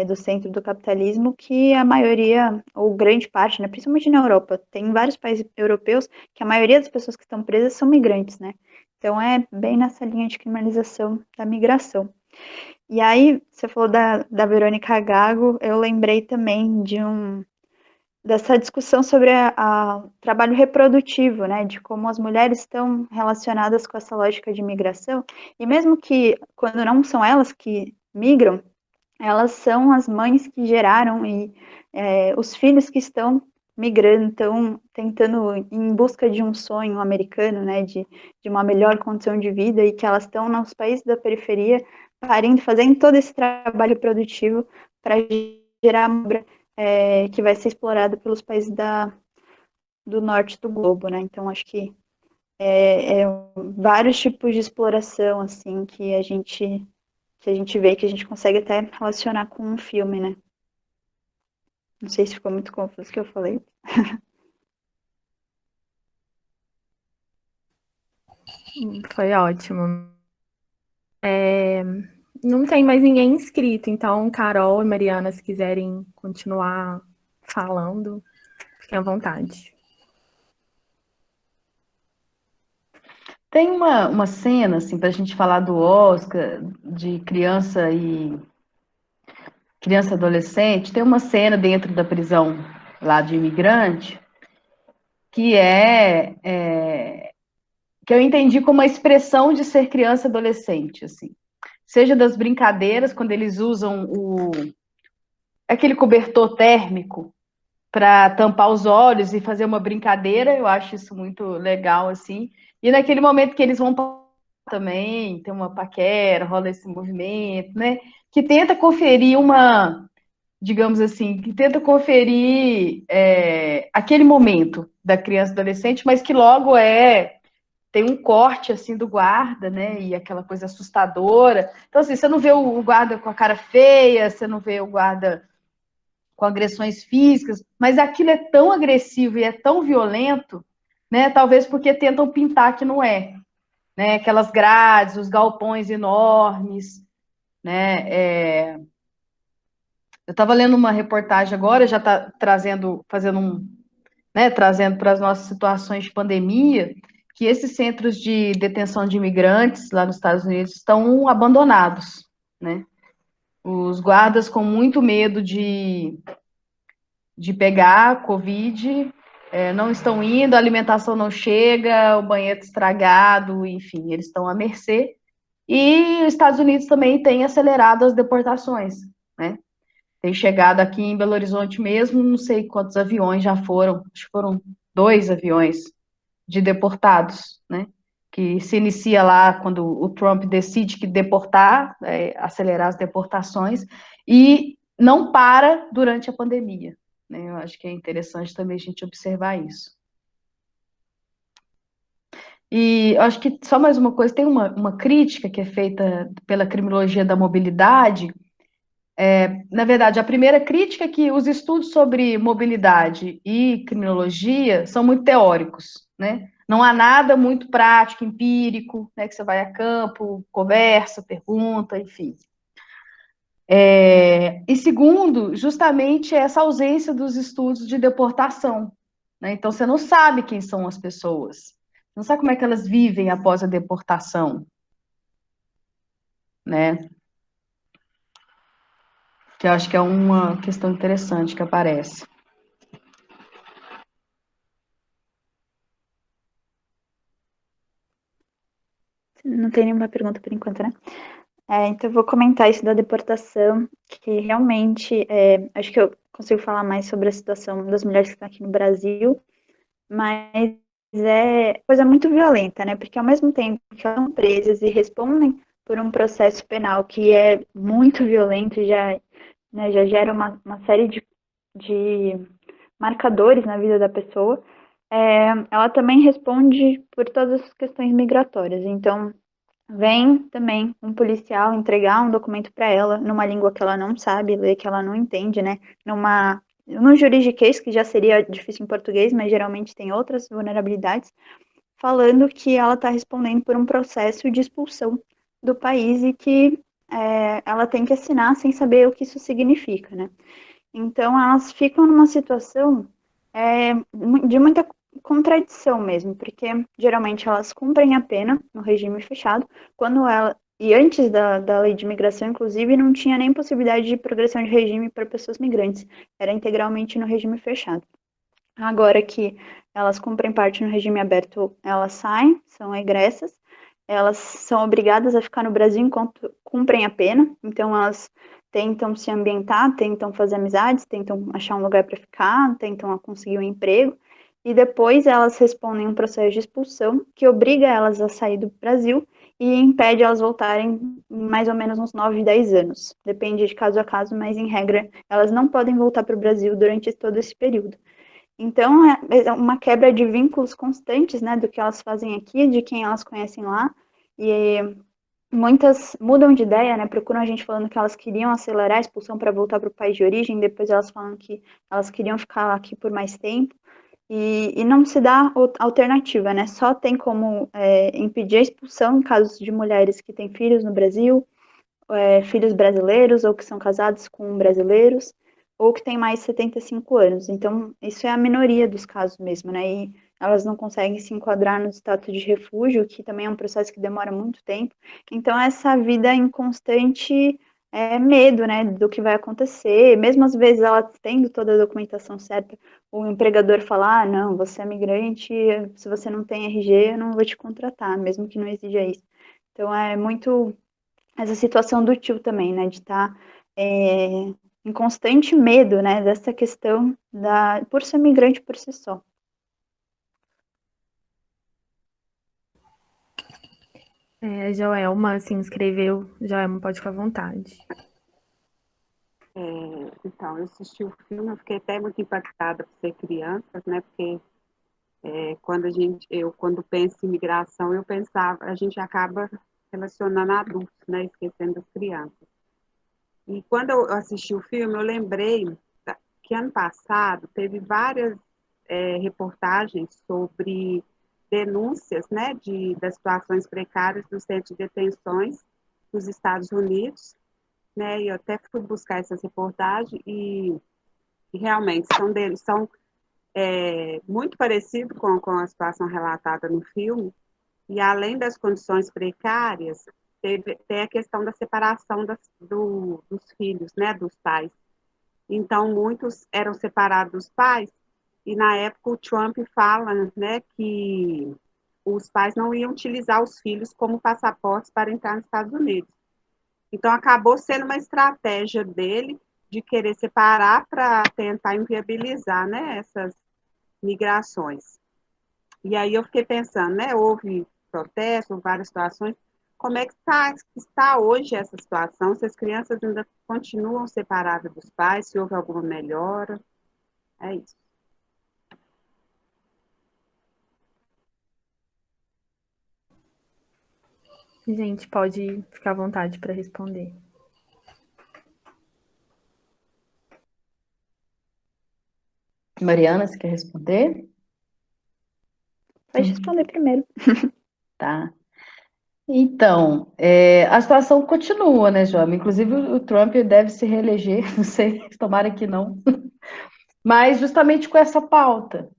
do centro do capitalismo, que a maioria, ou grande parte, né, principalmente na Europa, tem vários países europeus que a maioria das pessoas que estão presas são migrantes, né? Então é bem nessa linha de criminalização da migração. E aí, você falou da Verônica Gago, eu lembrei também dessa discussão sobre o trabalho reprodutivo, né, de como as mulheres estão relacionadas com essa lógica de migração, e mesmo que, quando não são elas que migram, elas são as mães que geraram e os filhos que estão migrando, estão tentando em busca de um sonho americano, né, de uma melhor condição de vida, e que elas estão nos países da periferia, parindo, fazendo todo esse trabalho produtivo para gerar uma obra que vai ser explorada pelos países do norte do globo, né? Então acho que vários tipos de exploração assim que a gente vê, que a gente consegue até relacionar com um filme, né? Não sei se ficou muito confuso o que eu falei. Foi ótimo. Não tem mais ninguém inscrito, então Carol e Mariana, se quiserem continuar falando, fiquem à vontade. Tem uma cena, assim, para a gente falar do Oscar, de criança e adolescente, tem uma cena dentro da prisão lá de imigrante que que eu entendi como uma expressão de ser criança e adolescente, assim. Seja das brincadeiras, quando eles usam aquele cobertor térmico para tampar os olhos e fazer uma brincadeira, eu acho isso muito legal, assim. E naquele momento que eles vão também, tem uma paquera, rola esse movimento, né? Que tenta conferir digamos assim, que tenta conferir aquele momento da criança e adolescente, mas que logo tem um corte assim do guarda, né? E aquela coisa assustadora. Então, assim, você não vê o guarda com a cara feia, você não vê o guarda com agressões físicas, mas aquilo é tão agressivo e é tão violento, né? Talvez porque tentam pintar que não é, né? Aquelas grades, os galpões enormes, né? Eu estava lendo uma reportagem agora, já está trazendo para as nossas situações de pandemia, que esses centros de detenção de imigrantes lá nos Estados Unidos estão abandonados, né? Os guardas com muito medo de pegar Covid, não estão indo, a alimentação não chega, o banheiro estragado, enfim, eles estão à mercê. E os Estados Unidos também tem acelerado as deportações, né? Tem chegado aqui em Belo Horizonte mesmo, não sei quantos aviões já foram, acho que foram 2 aviões de deportados, né? Que se inicia lá quando o Trump decide que deportar, acelerar as deportações, e não para durante a pandemia, né? Eu acho que é interessante também a gente observar isso. E eu acho que só mais uma coisa, tem uma crítica que é feita pela criminologia da mobilidade. Na verdade, a primeira crítica é que os estudos sobre mobilidade e criminologia são muito teóricos, né? Não há nada muito prático, empírico, né? Que você vai a campo, conversa, pergunta, enfim. E segundo, justamente essa ausência dos estudos de deportação, né? Então, você não sabe quem são as pessoas, não sabe como é que elas vivem após a deportação, né? Que eu acho que é uma questão interessante que aparece. Não tem nenhuma pergunta por enquanto, né? Então eu vou comentar isso da deportação, que realmente, acho que eu consigo falar mais sobre a situação das mulheres que estão aqui no Brasil, mas é coisa muito violenta, né? Porque ao mesmo tempo que elas são presas e respondem por um processo penal que é muito violento, né, já gera uma série de marcadores na vida da pessoa, ela também responde por todas as questões migratórias. Então, vem também um policial entregar um documento para ela numa língua que ela não sabe ler, que ela não entende, né? No juridiquês, que já seria difícil em português, mas geralmente tem outras vulnerabilidades, falando que ela está respondendo por um processo de expulsão do país e que ela tem que assinar sem saber o que isso significa, né? Então, elas ficam numa situação de muita contradição mesmo, porque geralmente elas cumprem a pena no regime fechado, e antes da lei de imigração, inclusive, não tinha nem possibilidade de progressão de regime para pessoas migrantes, era integralmente no regime fechado. Agora que elas cumprem parte no regime aberto, elas saem, são egressas, elas são obrigadas a ficar no Brasil enquanto cumprem a pena, então elas tentam se ambientar, tentam fazer amizades, tentam achar um lugar para ficar, tentam conseguir um emprego, e depois elas respondem um processo de expulsão que obriga elas a sair do Brasil e impede elas voltarem em mais ou menos uns 9, 10 anos. Depende de caso a caso, mas em regra elas não podem voltar para o Brasil durante todo esse período. Então, é uma quebra de vínculos constantes, né, do que elas fazem aqui, de quem elas conhecem lá, e muitas mudam de ideia, né, procuram a gente falando que elas queriam acelerar a expulsão para voltar para o país de origem, depois elas falam que elas queriam ficar aqui por mais tempo, e não se dá alternativa, né, só tem como impedir a expulsão em casos de mulheres que têm filhos no Brasil, filhos brasileiros ou que são casados com brasileiros, ou que têm mais de 75 anos. Então, isso é a minoria dos casos mesmo, né? E elas não conseguem se enquadrar no status de refúgio, que também é um processo que demora muito tempo. Então, essa vida em constante medo, né, do que vai acontecer. Mesmo às vezes ela tendo toda a documentação certa, o empregador fala, não, você é migrante, se você não tem RG, eu não vou te contratar, mesmo que não exija isso. Então, é muito essa situação do tio também, né, de estar em constante medo, né, dessa questão por ser migrante por si só. Joelma se inscreveu. Joelma, pode ficar à vontade. Então, eu assisti o filme, eu fiquei até muito impactada por ser criança, né, porque quando penso em migração, a gente acaba relacionando adultos, né, esquecendo das crianças. E quando eu assisti o filme, eu lembrei que ano passado teve várias reportagens sobre denúncias, né, das situações precárias dos centros de detenções nos Estados Unidos, né, e eu até fui buscar essas reportagens e realmente são muito parecidos com a situação relatada no filme, e além das condições precárias, tem a questão da separação dos filhos, né, dos pais. Então, muitos eram separados dos pais, e na época o Trump fala, né, que os pais não iam utilizar os filhos como passaportes para entrar nos Estados Unidos. Então, acabou sendo uma estratégia dele de querer separar para tentar inviabilizar, né, essas migrações. E aí eu fiquei pensando, né, houve protestos, várias situações, como é que está hoje essa situação? Se as crianças ainda continuam separadas dos pais, se houve alguma melhora? É isso. Gente, pode ficar à vontade para responder. Mariana, você quer responder? Pode responder primeiro. Tá. Então, a situação continua, né, João? Inclusive, o Trump deve se reeleger, não sei, tomara que não. Mas justamente com essa pauta.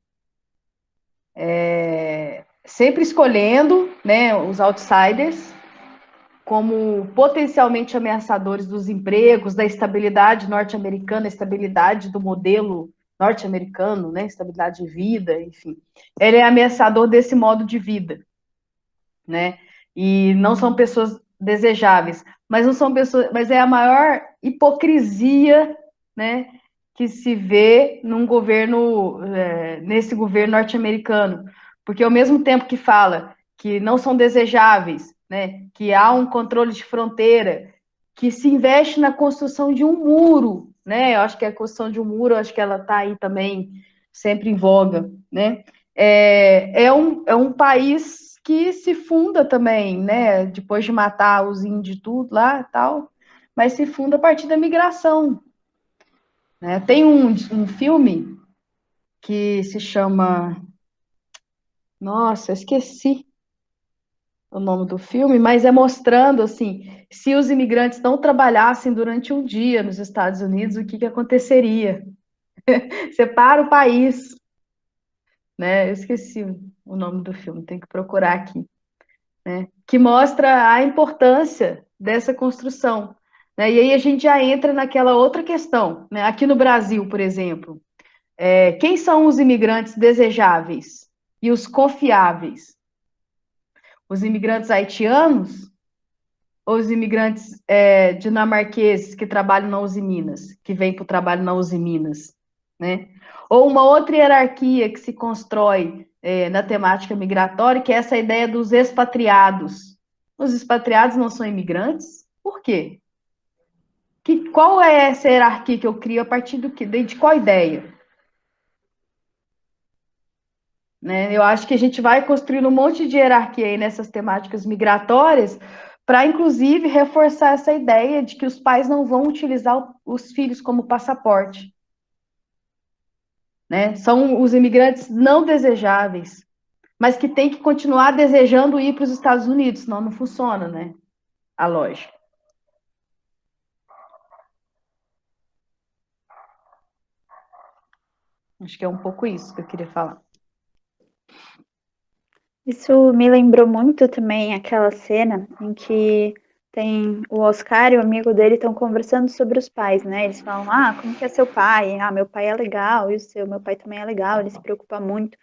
Sempre escolhendo, né, os outsiders como potencialmente ameaçadores dos empregos, da estabilidade norte-americana, estabilidade do modelo norte-americano, né, estabilidade de vida, enfim. Ele é ameaçador desse modo de vida, né? E não são pessoas desejáveis, mas não são pessoas, mas é a maior hipocrisia, né, que se vê num governo, nesse governo norte-americano, porque ao mesmo tempo que fala que não são desejáveis, né, que há um controle de fronteira, que se investe na construção de um muro, né? Eu acho que a construção de um muro, acho que ela está aí também sempre em voga, né? É um país que se funda também, né? Depois de matar os índios e tudo lá, tal, mas se funda a partir da migração, né? Tem um filme que se chama, nossa, eu esqueci o nome do filme, mas é mostrando assim, se os imigrantes não trabalhassem durante um dia nos Estados Unidos, o que aconteceria? Separa o país, né? Eu esqueci o nome do filme, tem que procurar aqui, né? Que mostra a importância dessa construção, né? E aí a gente já entra naquela outra questão, né? Aqui no Brasil, por exemplo, quem são os imigrantes desejáveis e os confiáveis? Os imigrantes haitianos ou os imigrantes dinamarqueses que trabalham na Uzi Minas, que vêm para o trabalho na Uzi Minas, né? Ou uma outra hierarquia que se constrói na temática migratória, que é essa ideia dos expatriados. Os expatriados não são imigrantes? Por quê? Qual é essa hierarquia que eu crio a partir de qual ideia? Né? Eu acho que a gente vai construindo um monte de hierarquia aí nessas temáticas migratórias para, inclusive, reforçar essa ideia de que os pais não vão utilizar os filhos como passaporte. Né? São os imigrantes não desejáveis, mas que tem que continuar desejando ir para os Estados Unidos, senão não funciona, né? A lógica. Acho que é um pouco isso que eu queria falar. Isso me lembrou muito também aquela cena em que tem o Oscar e o amigo dele estão conversando sobre os pais, né? Eles falam, como que é seu pai? Meu pai é legal, e o seu? Meu pai também é legal, ele se preocupa muito.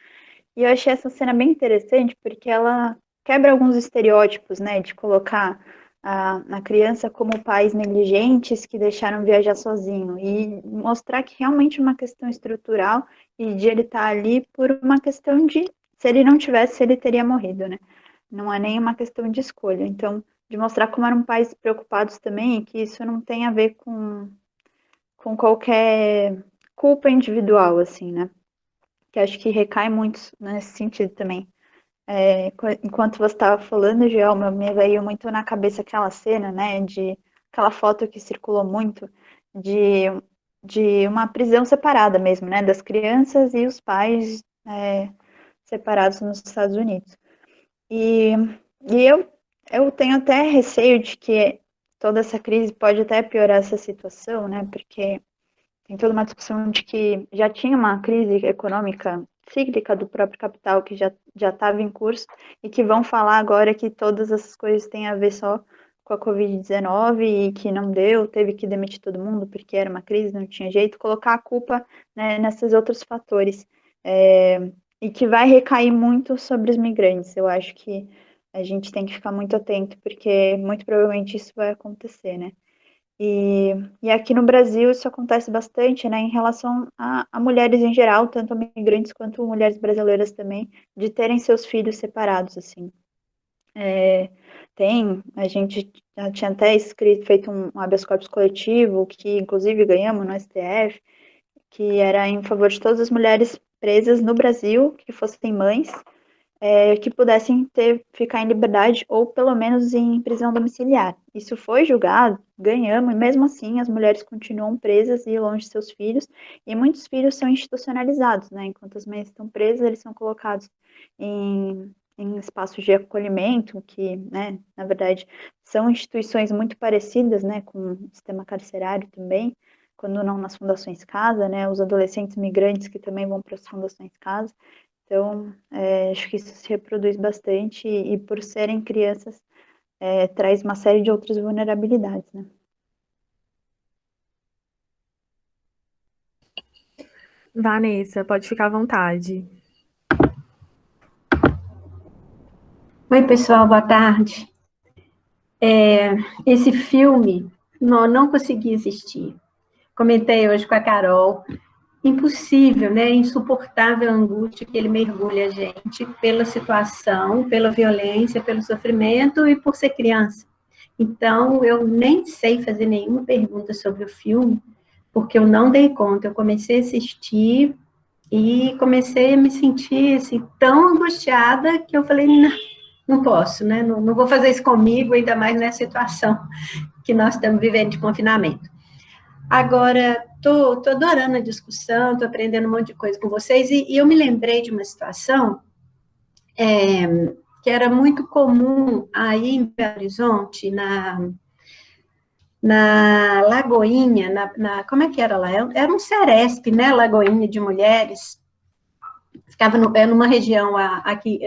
E eu achei essa cena bem interessante porque ela quebra alguns estereótipos, né? De colocar a criança como pais negligentes que deixaram viajar sozinho e mostrar que realmente é uma questão estrutural e de ele estar ali por uma questão de se ele não tivesse, ele teria morrido, né? Não é nem uma questão de escolha. Então, de mostrar como eram pais preocupados também, que isso não tem a ver com qualquer culpa individual, assim, né? Que acho que recai muito nesse sentido também. Enquanto você estava falando, Joelma, me veio muito na cabeça aquela cena, né, de aquela foto que circulou muito de uma prisão separada mesmo, né, das crianças e os pais separados nos Estados Unidos. E eu tenho até receio de que toda essa crise pode até piorar essa situação, né, porque tem toda uma discussão de que já tinha uma crise econômica cíclica do próprio capital que já estava em curso e que vão falar agora que todas essas coisas têm a ver só com a Covid-19 e que não deu, teve que demitir todo mundo porque era uma crise, não tinha jeito, colocar a culpa, né, nesses outros fatores. E que vai recair muito sobre os migrantes. Eu acho que a gente tem que ficar muito atento, porque muito provavelmente isso vai acontecer, né? E aqui no Brasil isso acontece bastante, né, em relação a mulheres em geral, tanto migrantes quanto mulheres brasileiras também, de terem seus filhos separados, assim. A gente já tinha até feito um habeas corpus coletivo, que inclusive ganhamos no STF, que era em favor de todas as mulheres presas no Brasil, que fossem mães, que pudessem ficar em liberdade ou pelo menos em prisão domiciliar. Isso foi julgado, ganhamos, e mesmo assim as mulheres continuam presas e longe de seus filhos, e muitos filhos são institucionalizados, né? Enquanto as mães estão presas, eles são colocados em espaços de acolhimento, que, né, na verdade, são instituições muito parecidas, né, com o sistema carcerário também, quando não nas fundações casa, né, os adolescentes migrantes que também vão para as fundações casa. Então, acho que isso se reproduz bastante e por serem crianças, traz uma série de outras vulnerabilidades, né? Vanessa, pode ficar à vontade. Oi, pessoal, boa tarde. Esse filme, não consegui assistir. Comentei hoje com a Carol. Impossível, né? Insuportável a angústia que ele mergulha a gente pela situação, pela violência, pelo sofrimento e por ser criança. Então, eu nem sei fazer nenhuma pergunta sobre o filme, porque eu não dei conta. Eu comecei a assistir e comecei a me sentir assim, tão angustiada que eu falei, não posso, né? Não vou fazer isso comigo, ainda mais nessa situação que nós estamos vivendo de confinamento. Agora, tô adorando a discussão, tô aprendendo um monte de coisa com vocês, e eu me lembrei de uma situação que era muito comum aí em Belo Horizonte, na Lagoinha, como é que era lá? Era um Ceresp, né, Lagoinha de mulheres, ficava numa região aqui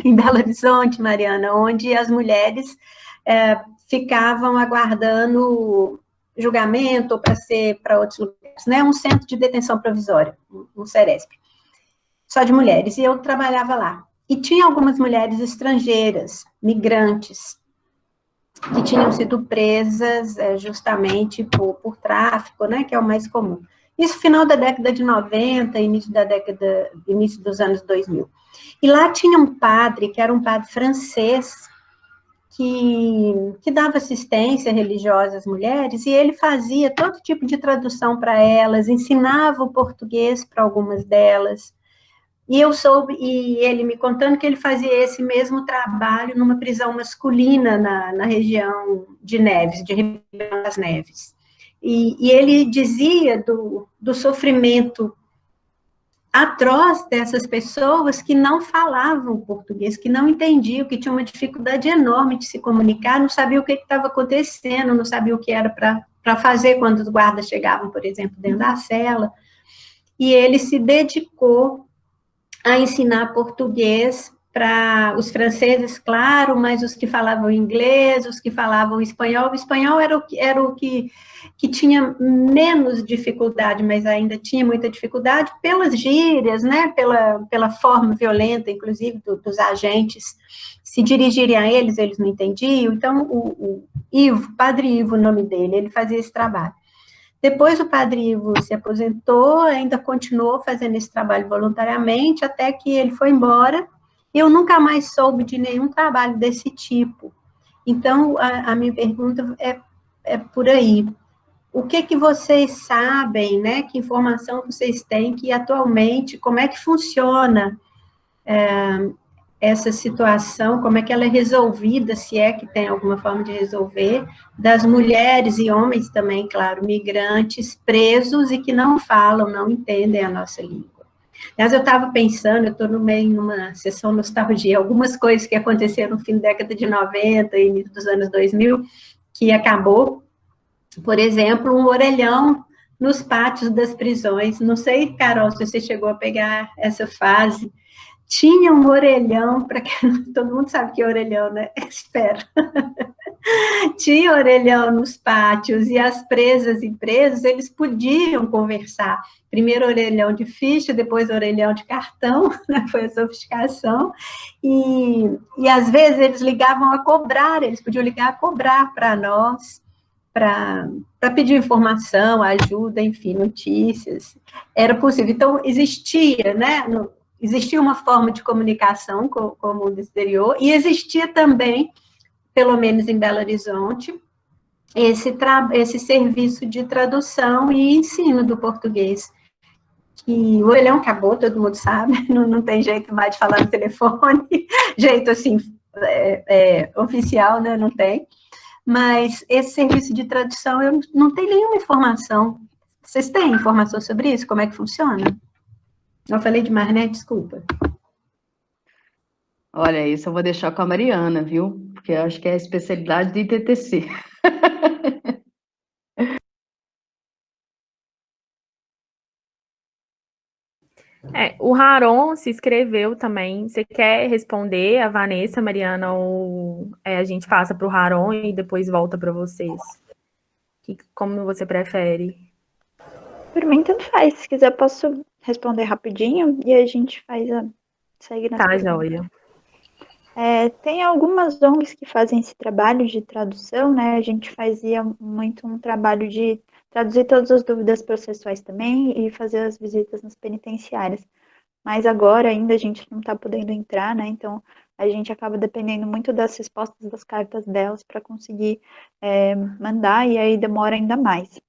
em Belo Horizonte, Mariana, onde as mulheres ficavam aguardando julgamento ou para outros lugares, né? Um centro de detenção provisória, um Ceresp, só de mulheres, e eu trabalhava lá. E tinha algumas mulheres estrangeiras, migrantes, que tinham sido presas justamente por tráfico, né? Que é o mais comum. Isso final da década de 90, início dos anos 2000. E lá tinha um padre, que era um padre francês, que dava assistência religiosa às mulheres, e ele fazia todo tipo de tradução para elas, ensinava o português para algumas delas, e eu soube, e ele me contando que ele fazia esse mesmo trabalho numa prisão masculina na região de Neves, de Ribeirão das Neves. E ele dizia do sofrimento atroz dessas pessoas que não falavam português, que não entendiam, que tinham uma dificuldade enorme de se comunicar, não sabiam o que estava acontecendo, não sabiam o que era para fazer quando os guardas chegavam, por exemplo, dentro da cela. E ele se dedicou a ensinar português para os franceses, claro, mas os que falavam inglês, os que falavam espanhol. O espanhol era o que tinha menos dificuldade, mas ainda tinha muita dificuldade pelas gírias, né, pela forma violenta, inclusive, dos agentes se dirigirem a eles não entendiam. Então, o Ivo, Padre Ivo, o nome dele, ele fazia esse trabalho. Depois o Padre Ivo se aposentou, ainda continuou fazendo esse trabalho voluntariamente, até que ele foi embora. Eu nunca mais soube de nenhum trabalho desse tipo. Então, a minha pergunta é por aí. O que vocês sabem, né? Que informação vocês têm que atualmente, como é que funciona essa situação, como é que ela é resolvida, se é que tem alguma forma de resolver, das mulheres e homens também, claro, migrantes, presos e que não falam, não entendem a nossa língua. Aliás, eu estava pensando, eu estou no meio de uma sessão nostalgia, algumas coisas que aconteceram no fim da década de 90 e início dos anos 2000, que acabou, por exemplo, um orelhão nos pátios das prisões. Não sei, Carol, se você chegou a pegar essa fase tinha um orelhão, para quem todo mundo sabe que é orelhão, né? Espero. Tinha orelhão nos pátios e as presas e presos, eles podiam conversar. Primeiro orelhão de ficha, depois orelhão de cartão, né? Foi a sofisticação. E às vezes eles ligavam a cobrar, eles podiam ligar a cobrar para nós, para pedir informação, ajuda, enfim, notícias. Era possível. Então, existia, né? Existia uma forma de comunicação com o mundo exterior, e existia também, pelo menos em Belo Horizonte, esse serviço de tradução e ensino do português. Que o orelhão acabou, todo mundo sabe, não tem jeito mais de falar no telefone, jeito assim, oficial, né, não tem. Mas esse serviço de tradução, eu não tenho nenhuma informação. Vocês têm informação sobre isso? Como é que funciona? Eu falei demais, né? Desculpa. Olha, isso eu vou deixar com a Mariana, viu? Porque eu acho que é a especialidade do ITTC. O Haron se inscreveu também. Você quer responder a Vanessa, Mariana, ou a gente passa para o Haron e depois volta para vocês? Como você prefere? Por mim, tanto faz. Se quiser, posso responder rapidinho e a gente segue nas perguntas. Joia. Tem algumas ONGs que fazem esse trabalho de tradução, né? A gente fazia muito um trabalho de traduzir todas as dúvidas processuais também e fazer as visitas nas penitenciárias. Mas agora ainda a gente não está podendo entrar, né? Então a gente acaba dependendo muito das respostas das cartas delas para conseguir mandar, e aí demora ainda mais.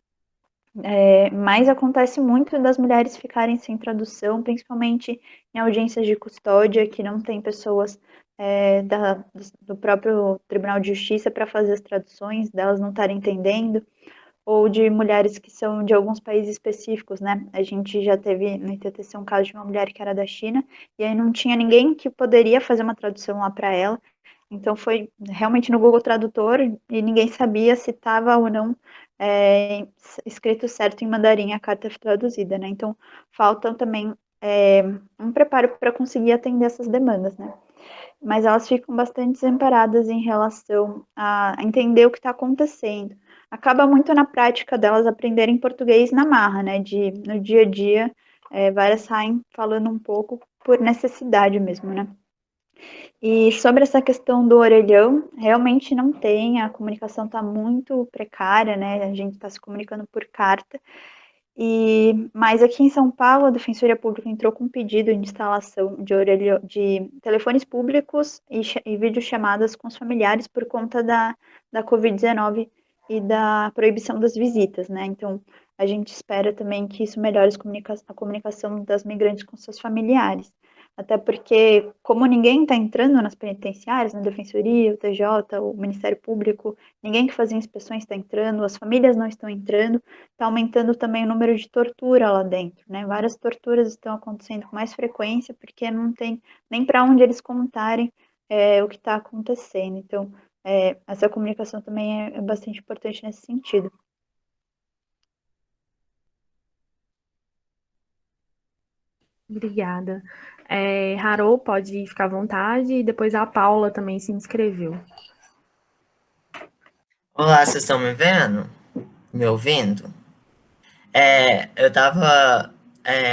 Mas acontece muito das mulheres ficarem sem tradução, principalmente em audiências de custódia, que não tem pessoas do próprio Tribunal de Justiça para fazer as traduções, delas não estarem entendendo, ou de mulheres que são de alguns países específicos, né? A gente já teve no ITTC um caso de uma mulher que era da China, e aí não tinha ninguém que poderia fazer uma tradução lá para ela, então foi realmente no Google Tradutor, e ninguém sabia se estava ou não escrito certo em mandarim a carta traduzida, né? Então falta também um preparo para conseguir atender essas demandas, né? Mas elas ficam bastante desamparadas em relação a entender o que está acontecendo. Acaba muito na prática delas aprenderem português na marra, né? No dia a dia, várias saem falando um pouco por necessidade mesmo, né? E sobre essa questão do orelhão, realmente não tem, a comunicação está muito precária, né? A gente está se comunicando por carta. Mas aqui em São Paulo, a Defensoria Pública entrou com um pedido de instalação de telefones públicos e videochamadas com os familiares por conta da Covid-19 e da proibição das visitas, né? Então, a gente espera também que isso melhore a comunicação das migrantes com seus familiares. Até porque, como ninguém está entrando nas penitenciárias, na Defensoria, o TJ, o Ministério Público, ninguém que fazia inspeções está entrando, as famílias não estão entrando, está aumentando também o número de tortura lá dentro, né? Várias torturas estão acontecendo com mais frequência, porque não tem nem para onde eles contarem o que está acontecendo. Então, essa comunicação também é bastante importante nesse sentido. Obrigada. Harô, pode ficar à vontade, e depois a Paula também se inscreveu. Olá, vocês estão me vendo? Me ouvindo? Eu estava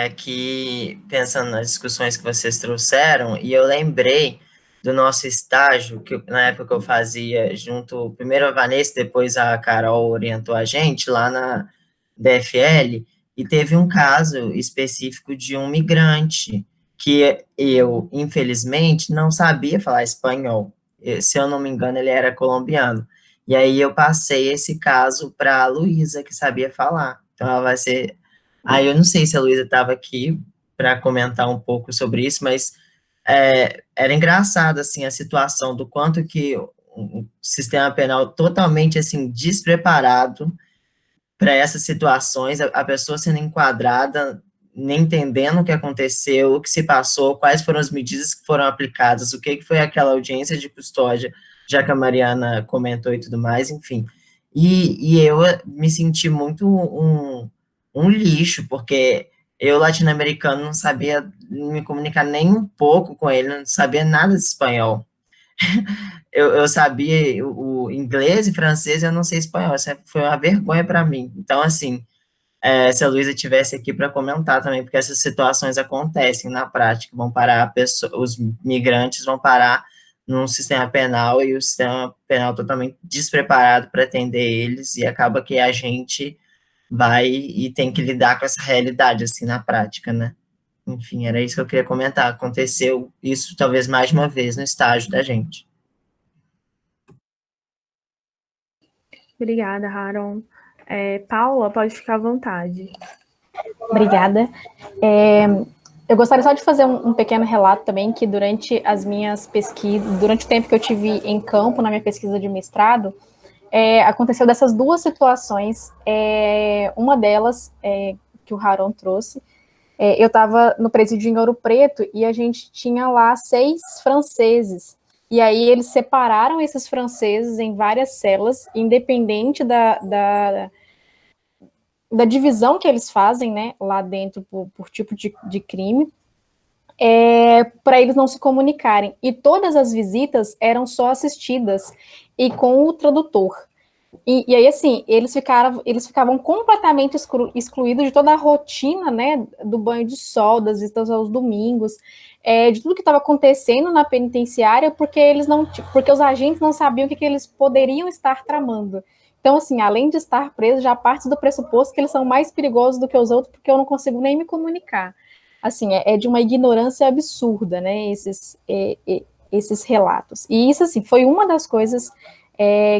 aqui pensando nas discussões que vocês trouxeram, e eu lembrei do nosso estágio, que na época eu fazia junto, primeiro a Vanessa, depois a Carol orientou a gente lá na DFL, e teve um caso específico de um migrante, que eu, infelizmente, não sabia falar espanhol. Se eu não me engano, ele era colombiano. E aí eu passei esse caso para a Luísa, que sabia falar. Então ela vai ser... Aí eu não sei se a Luísa estava aqui para comentar um pouco sobre isso, mas era engraçado, assim, a situação do quanto que o sistema penal totalmente, assim, despreparado para essas situações, a pessoa sendo enquadrada, nem entendendo o que aconteceu, o que se passou, quais foram as medidas que foram aplicadas, o que foi aquela audiência de custódia, já que a Mariana comentou e tudo mais, enfim. E eu me senti muito um lixo, porque eu, latino-americano, não sabia me comunicar nem um pouco com ele, não sabia nada de espanhol. Eu sabia o inglês e francês, eu não sei espanhol, isso foi uma vergonha para mim. Então, assim, se a Luísa tivesse aqui para comentar também, porque essas situações acontecem na prática, vão parar, os migrantes vão parar num sistema penal e o sistema penal totalmente despreparado para atender eles, e acaba que a gente vai e tem que lidar com essa realidade, assim, na prática, né? Enfim, era isso que eu queria comentar. Aconteceu isso talvez mais de uma vez no estágio da gente. Obrigada, Haron. Paula, pode ficar à vontade. Obrigada. Eu gostaria só de fazer um pequeno relato também, que durante as minhas pesquisas, durante o tempo que eu tive em campo, na minha pesquisa de mestrado, aconteceu dessas duas situações. Uma delas, que o Haron trouxe, eu estava no presídio em Ouro Preto e a gente tinha lá 6 franceses. E aí eles separaram esses franceses em várias celas, independente da divisão que eles fazem, né, lá dentro por tipo de crime, para eles não se comunicarem. E todas as visitas eram só assistidas e com o tradutor. E aí, assim, eles ficavam completamente excluídos de toda a rotina, né, do banho de sol, das visitas aos domingos, de tudo que estava acontecendo na penitenciária, porque os agentes não sabiam o que eles poderiam estar tramando. Então, assim, além de estar presos, já parte do pressuposto que eles são mais perigosos do que os outros, porque eu não consigo nem me comunicar. Assim, é de uma ignorância absurda, né, esses relatos. E isso, assim, foi uma das coisas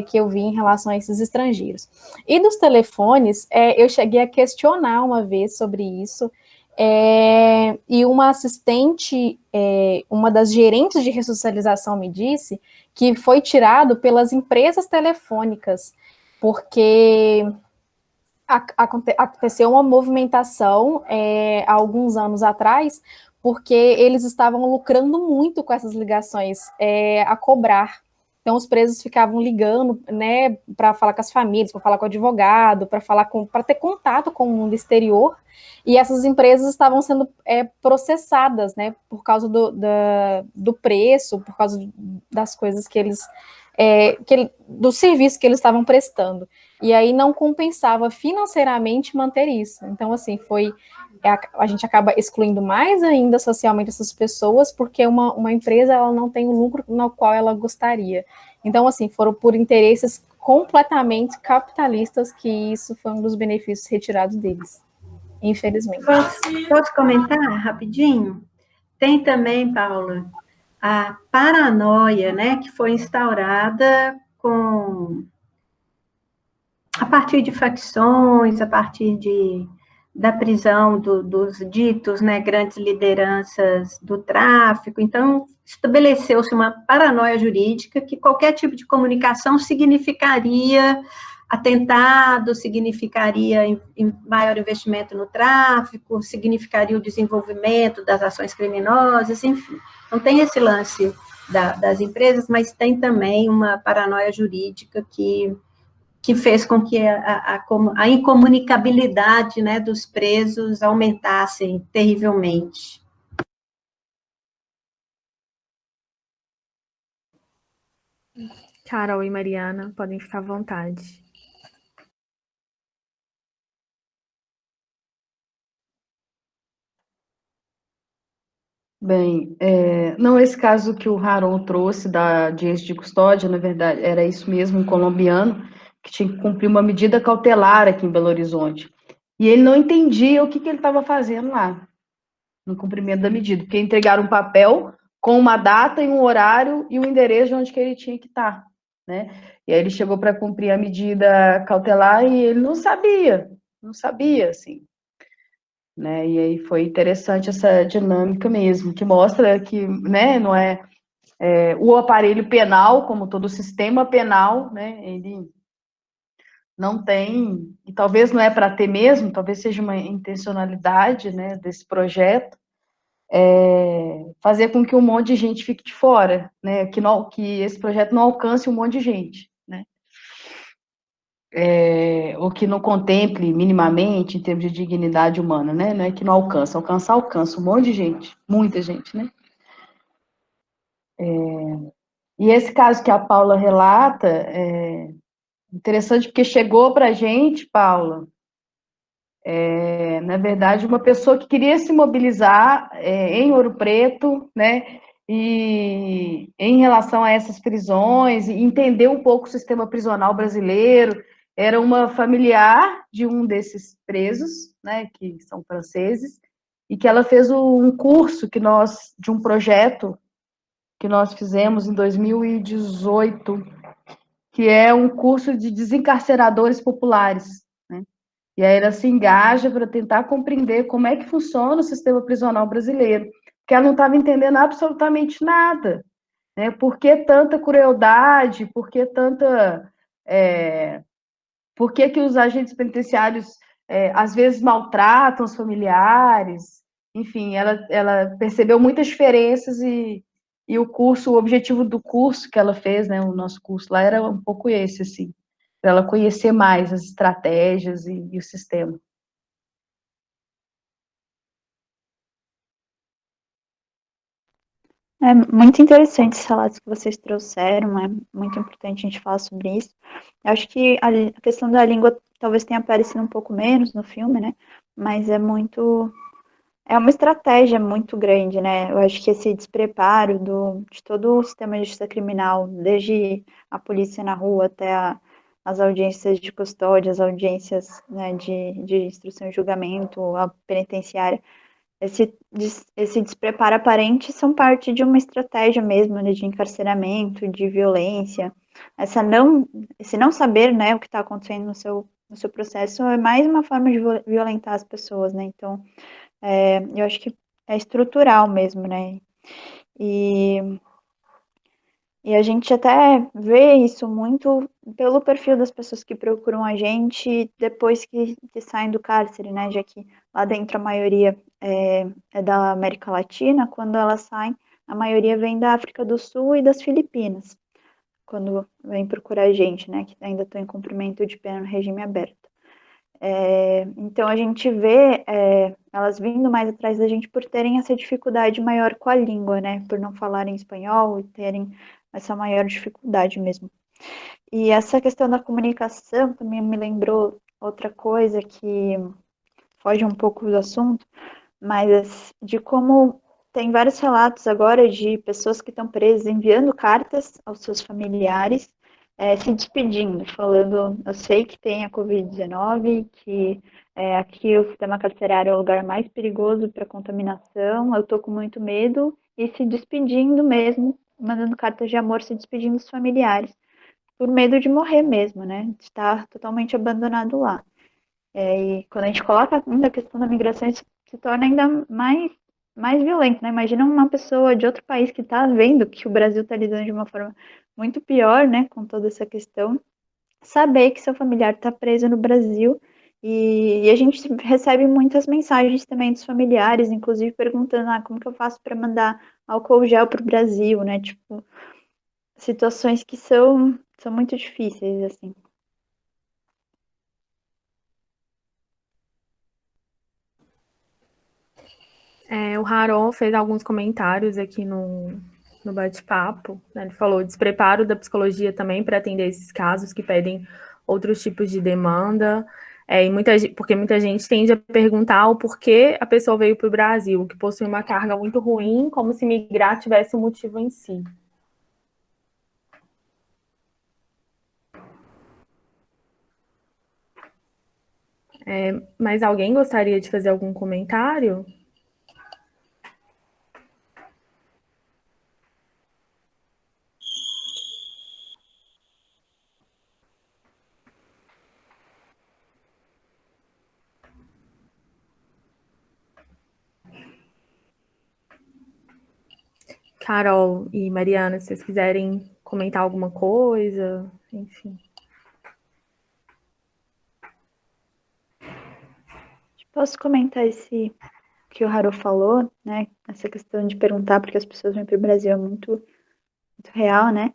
que eu vi em relação a esses estrangeiros. E dos telefones, eu cheguei a questionar uma vez sobre isso, e uma assistente, uma das gerentes de ressocialização me disse que foi tirado pelas empresas telefônicas, porque aconteceu uma movimentação há alguns anos atrás, porque eles estavam lucrando muito com essas ligações a cobrar. Então, os presos ficavam ligando, né, para falar com as famílias, para falar com o advogado, para ter contato com o mundo exterior, e essas empresas estavam sendo processadas, né, por causa do preço, por causa das coisas que eles, do serviço que eles estavam prestando. E aí não compensava financeiramente manter isso. Então, assim, a gente acaba excluindo mais ainda socialmente essas pessoas, porque uma empresa ela não tem o lucro no qual ela gostaria. Então, assim, foram por interesses completamente capitalistas que isso foi um dos benefícios retirados deles, infelizmente. Posso comentar rapidinho? Tem também, Paula, a paranoia, né, que foi instaurada a partir de facções, a partir da prisão dos ditos, né, grandes lideranças do tráfico. Então, estabeleceu-se uma paranoia jurídica que qualquer tipo de comunicação significaria atentado, significaria maior investimento no tráfico, significaria o desenvolvimento das ações criminosas, enfim. Então, tem esse lance das empresas, mas tem também uma paranoia jurídica que fez com que a incomunicabilidade, né, dos presos aumentasse terrivelmente. Carol e Mariana, podem ficar à vontade. Bem, não, esse caso que o Haron trouxe da audiência de custódia, na verdade, era isso mesmo, um colombiano, que tinha que cumprir uma medida cautelar aqui em Belo Horizonte. E ele não entendia o que ele estava fazendo lá, no cumprimento da medida, porque entregaram um papel com uma data e um horário e o endereço de onde que ele tinha que estar, né? E aí ele chegou para cumprir a medida cautelar e ele não sabia, assim, né? E aí foi interessante essa dinâmica mesmo, que mostra que, né, não o aparelho penal, como todo o sistema penal, né, ele não tem, e talvez não é para ter mesmo, talvez seja uma intencionalidade, né, desse projeto, fazer com que um monte de gente fique de fora, né, que esse projeto não alcance um monte de gente, né. ou que não contemple minimamente em termos de dignidade humana, né? Não é que não alcança, alcança um monte de gente, muita gente, né? E esse caso que a Paula relata é interessante porque chegou para a gente, Paula, na verdade, uma pessoa que queria se mobilizar em Ouro Preto, né? E em relação a essas prisões, e entender um pouco o sistema prisional brasileiro, era uma familiar de um desses presos, né, que são franceses, e que ela fez um curso de um projeto que nós fizemos em 2018, que é um curso de desencarceradores populares, né? E aí ela se engaja para tentar compreender como é que funciona o sistema prisional brasileiro, porque ela não estava entendendo absolutamente nada, né? Por que tanta crueldade, por que tanta... por que os agentes penitenciários, às vezes, maltratam os familiares? Enfim, ela percebeu muitas diferenças e o objetivo do curso que ela fez, né, o nosso curso lá, era um pouco esse, assim, para ela conhecer mais as estratégias e o sistema. É muito interessante esses relatos que vocês trouxeram, é muito importante a gente falar sobre isso. Eu acho que a questão da língua talvez tenha aparecido um pouco menos no filme, né? Mas é uma estratégia muito grande, né? Eu acho que esse despreparo de todo o sistema de justiça criminal, desde a polícia na rua até as audiências de custódia, as audiências, né, de instrução e julgamento, a penitenciária, esse despreparo aparente são parte de uma estratégia mesmo, né, de encarceramento, de violência. Esse não saber, né, o que está acontecendo no seu processo é mais uma forma de violentar as pessoas, né? Então, eu acho que é estrutural mesmo, né? E a gente até vê isso muito pelo perfil das pessoas que procuram a gente depois que saem do cárcere, né? Já que lá dentro a maioria é da América Latina, quando elas saem, a maioria vem da África do Sul e das Filipinas, quando vem procurar a gente, né? Que ainda estão em cumprimento de pena no regime aberto. Então a gente vê elas vindo mais atrás da gente por terem essa dificuldade maior com a língua, né? Por não falarem espanhol e terem essa maior dificuldade mesmo. E essa questão da comunicação também me lembrou outra coisa que foge um pouco do assunto, mas de como tem vários relatos agora de pessoas que estão presas enviando cartas aos seus familiares, se despedindo, falando, eu sei que tem a Covid-19, que aqui o sistema carcerário é o lugar mais perigoso para contaminação, eu estou com muito medo, e se despedindo mesmo, mandando cartas de amor, se despedindo dos familiares, por medo de morrer mesmo, né? De estar totalmente abandonado lá. E quando a gente coloca ainda a questão da migração, isso se torna ainda mais violento, né? Imagina uma pessoa de outro país que está vendo que o Brasil está lidando de uma forma muito pior, né, com toda essa questão, saber que seu familiar está preso no Brasil e a gente recebe muitas mensagens também dos familiares, inclusive perguntando, como que eu faço para mandar álcool gel para o Brasil, né? Tipo, situações que são muito difíceis, assim. O Haron fez alguns comentários aqui no bate-papo, né? Ele falou despreparo da psicologia também para atender esses casos que pedem outros tipos de demanda, porque muita gente tende a perguntar o porquê a pessoa veio para o Brasil, que possui uma carga muito ruim, como se migrar tivesse um motivo em si. Mas alguém gostaria de fazer algum comentário? Carol e Mariana, se vocês quiserem comentar alguma coisa, enfim. Posso comentar esse que o Haru falou, né? Essa questão de perguntar porque as pessoas vêm para o Brasil é muito, muito real, né?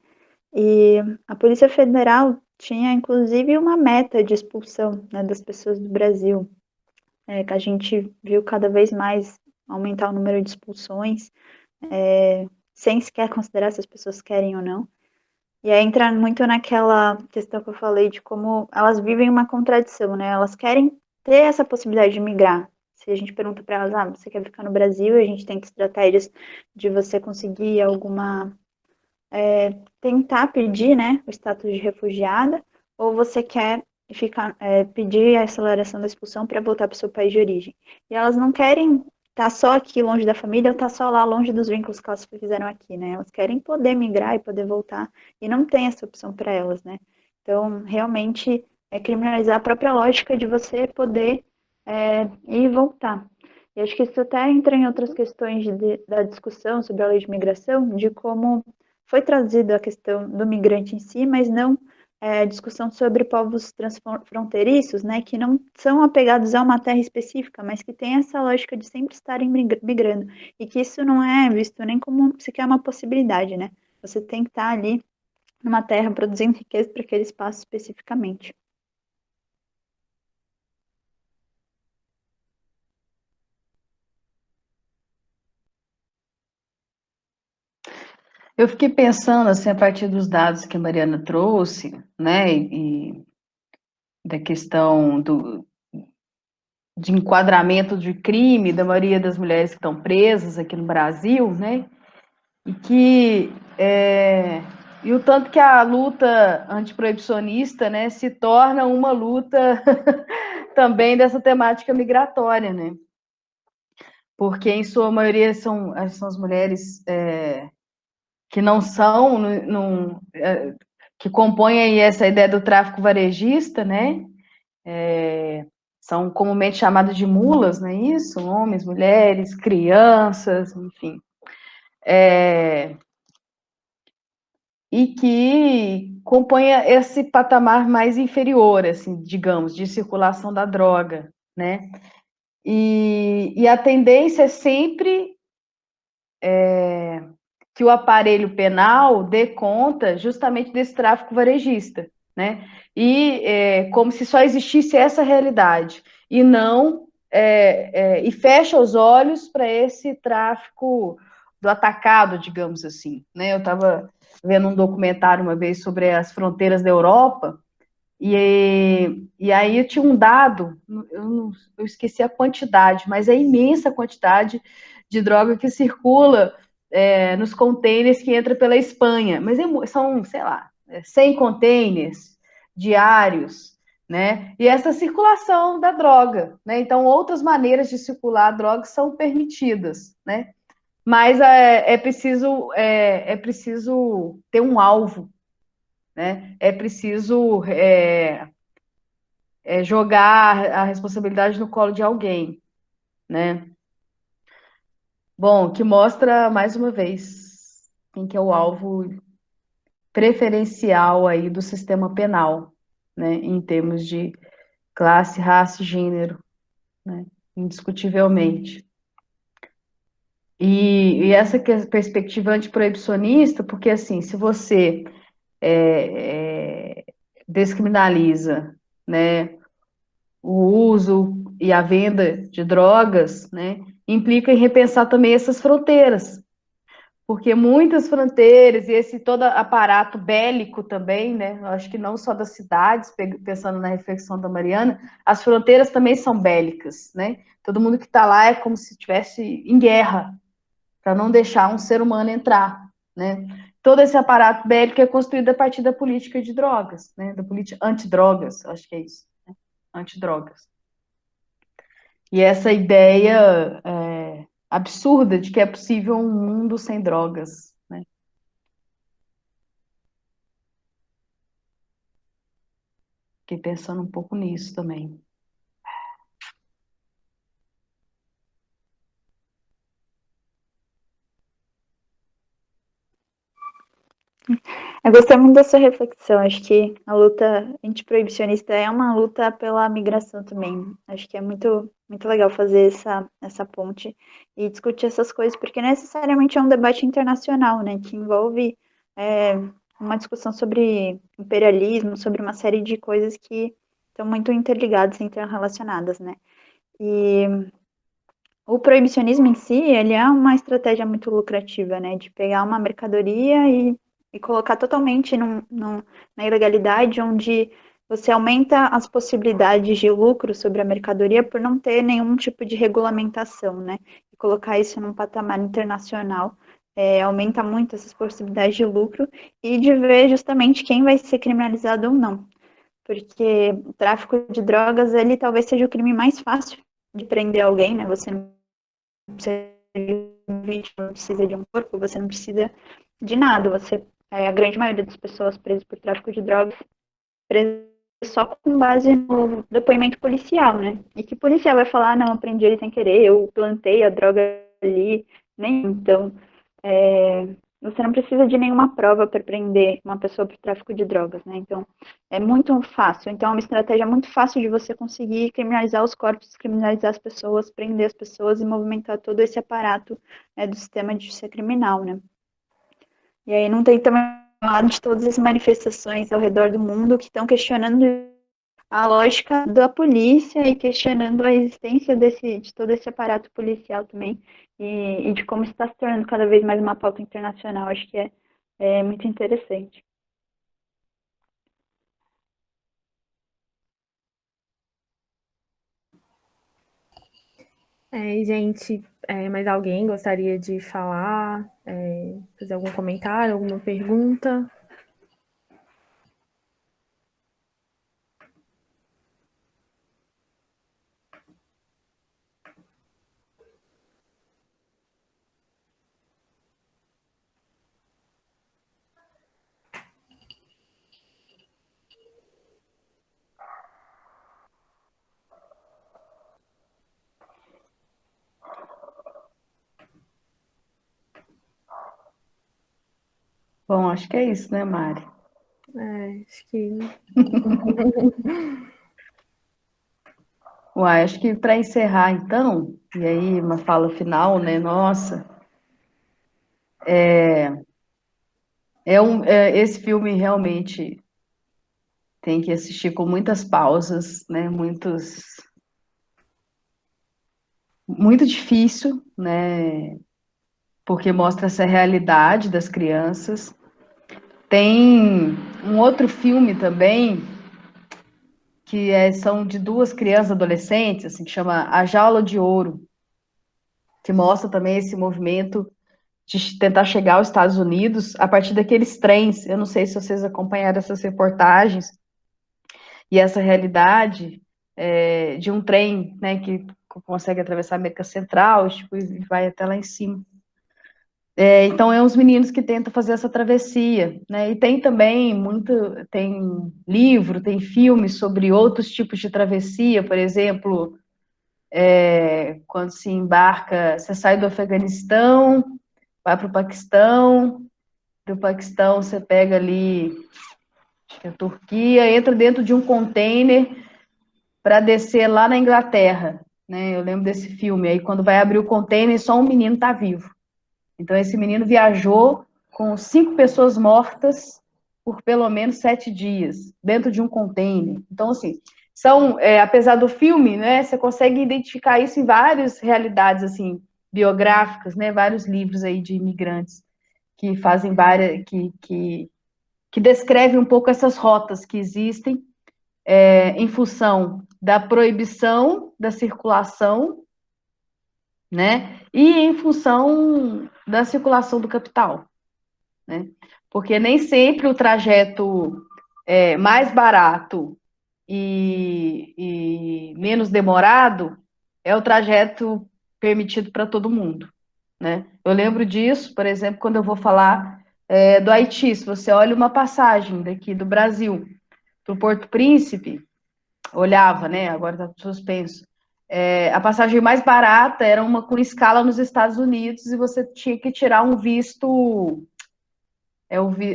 E a Polícia Federal tinha inclusive uma meta de expulsão, né, das pessoas do Brasil, que a gente viu cada vez mais aumentar o número de expulsões, sem sequer considerar se as pessoas querem ou não. E aí entra muito naquela questão que eu falei de como elas vivem uma contradição, né? Elas querem ter essa possibilidade de migrar. Se a gente pergunta para elas, você quer ficar no Brasil, a gente tem estratégias de você conseguir tentar pedir, né, o status de refugiada, ou você quer pedir a aceleração da expulsão para voltar para o seu país de origem. E elas não querem estar só aqui longe da família ou estar só lá longe dos vínculos que elas fizeram aqui, né? Elas querem poder migrar e poder voltar, e não tem essa opção para elas, né? Então, realmente, é criminalizar a própria lógica de você poder ir e voltar. E acho que isso até entra em outras questões da discussão sobre a lei de migração, de como foi trazida a questão do migrante em si, mas não discussão sobre povos transfronteiriços, né, que não são apegados a uma terra específica, mas que tem essa lógica de sempre estarem migrando, e que isso não é visto nem como sequer uma possibilidade, né? Você tem que estar ali numa terra produzindo riqueza para aquele espaço especificamente. Eu fiquei pensando, assim, a partir dos dados que a Mariana trouxe, né, e da questão de enquadramento de crime da maioria das mulheres que estão presas aqui no Brasil, né, e o tanto que a luta antiproibicionista, né, se torna uma luta também dessa temática migratória, né, porque em sua maioria são as mulheres que não são, que compõem aí essa ideia do tráfico varejista, né? São comumente chamadas de mulas, não é isso? Homens, mulheres, crianças, enfim. E que compõem esse patamar mais inferior, assim, digamos, de circulação da droga, né? E a tendência é sempre que o aparelho penal dê conta justamente desse tráfico varejista, né? E como se só existisse essa realidade e não e fecha os olhos para esse tráfico do atacado, digamos assim, né? Eu estava vendo um documentário uma vez sobre as fronteiras da Europa e aí eu tinha um dado, eu esqueci a quantidade, mas é imensa a quantidade de droga que circula nos containers que entra pela Espanha, mas são, sei lá, 100 containers diários, né? E essa circulação da droga, né? Então, outras maneiras de circular a droga são permitidas, né? Mas é preciso ter um alvo, né? É preciso jogar a responsabilidade no colo de alguém, né? Bom, que mostra, mais uma vez, quem que é o alvo preferencial aí do sistema penal, né, em termos de classe, raça e gênero, né, indiscutivelmente. E essa perspectiva antiproibicionista, porque assim, se você descriminaliza, né, o uso e a venda de drogas, né, implica em repensar também essas fronteiras, porque muitas fronteiras e esse todo aparato bélico também, né, eu acho que não só das cidades, pensando na reflexão da Mariana, as fronteiras também são bélicas, né, todo mundo que está lá é como se estivesse em guerra, para não deixar um ser humano entrar, né, todo esse aparato bélico é construído a partir da política de drogas, né, da política antidrogas, acho que é isso, né? Antidrogas. E essa ideia absurda de que é possível um mundo sem drogas, né? Fiquei pensando um pouco nisso também. Eu gostei muito dessa reflexão. Acho que a luta antiproibicionista é uma luta pela migração também. Acho que é muito, muito legal fazer essa ponte e discutir essas coisas, porque necessariamente é um debate internacional, né, que envolve uma discussão sobre imperialismo, sobre uma série de coisas que estão muito interligadas e interrelacionadas, né? E o proibicionismo em si, ele é uma estratégia muito lucrativa, né? De pegar uma mercadoria e colocar totalmente na ilegalidade, onde você aumenta as possibilidades de lucro sobre a mercadoria por não ter nenhum tipo de regulamentação, né? E colocar isso num patamar internacional aumenta muito essas possibilidades de lucro e de ver justamente quem vai ser criminalizado ou não. Porque o tráfico de drogas, ele talvez seja o crime mais fácil de prender alguém, né? Você não precisa de um vítima, não precisa de um corpo, você não precisa de nada. A grande maioria das pessoas presas por tráfico de drogas, presas só com base no depoimento policial, né? E que o policial vai falar, não, eu prendi ele sem querer, eu plantei a droga ali, nem então. Você não precisa de nenhuma prova para prender uma pessoa por tráfico de drogas, né? Então, é muito fácil. Então, é uma estratégia muito fácil de você conseguir criminalizar os corpos, criminalizar as pessoas, prender as pessoas e movimentar todo esse aparato do sistema de justiça criminal, né? E aí não tem também lado de todas as manifestações ao redor do mundo que estão questionando a lógica da polícia e questionando a existência de todo esse aparato policial também e de como está se tornando cada vez mais uma pauta internacional. Acho que é muito interessante. Gente, mais alguém gostaria de falar, fazer algum comentário, alguma pergunta? Bom, acho que é isso, né, Mari? Acho que... Uai, acho que para encerrar, então, e aí uma fala final, né? Nossa, esse filme realmente tem que assistir com muitas pausas, né? Muito difícil, né? Porque mostra essa realidade das crianças. Tem um outro filme também que são de duas crianças adolescentes, assim, que chama A Jaula de Ouro, que mostra também esse movimento de tentar chegar aos Estados Unidos a partir daqueles trens. Eu não sei se vocês acompanharam essas reportagens e essa realidade de um trem, né, que consegue atravessar a América Central, tipo, e vai até lá em cima. Então, uns meninos que tentam fazer essa travessia, né? E tem também tem livro, tem filmes sobre outros tipos de travessia, por exemplo, quando se embarca, você sai do Afeganistão, vai para o Paquistão, do Paquistão você pega ali, acho que é a Turquia, entra dentro de um container para descer lá na Inglaterra, né? Eu lembro desse filme, aí quando vai abrir o container, só um menino está vivo. Então, esse menino viajou com 5 pessoas mortas por pelo menos 7 dias, dentro de um container. Então, assim, apesar do filme, né, você consegue identificar isso em várias realidades, assim, biográficas, né, vários livros aí de imigrantes que fazem que descrevem um pouco essas rotas que existem em função da proibição da circulação, né? E em função da circulação do capital, né? Porque nem sempre o trajeto mais barato e menos demorado é o trajeto permitido para todo mundo, né? Eu lembro disso, por exemplo, quando eu vou falar do Haiti. Se você olha uma passagem daqui do Brasil para o Porto Príncipe, olhava, né? Agora está suspenso. A passagem mais barata era uma com escala nos Estados Unidos e você tinha que tirar um visto.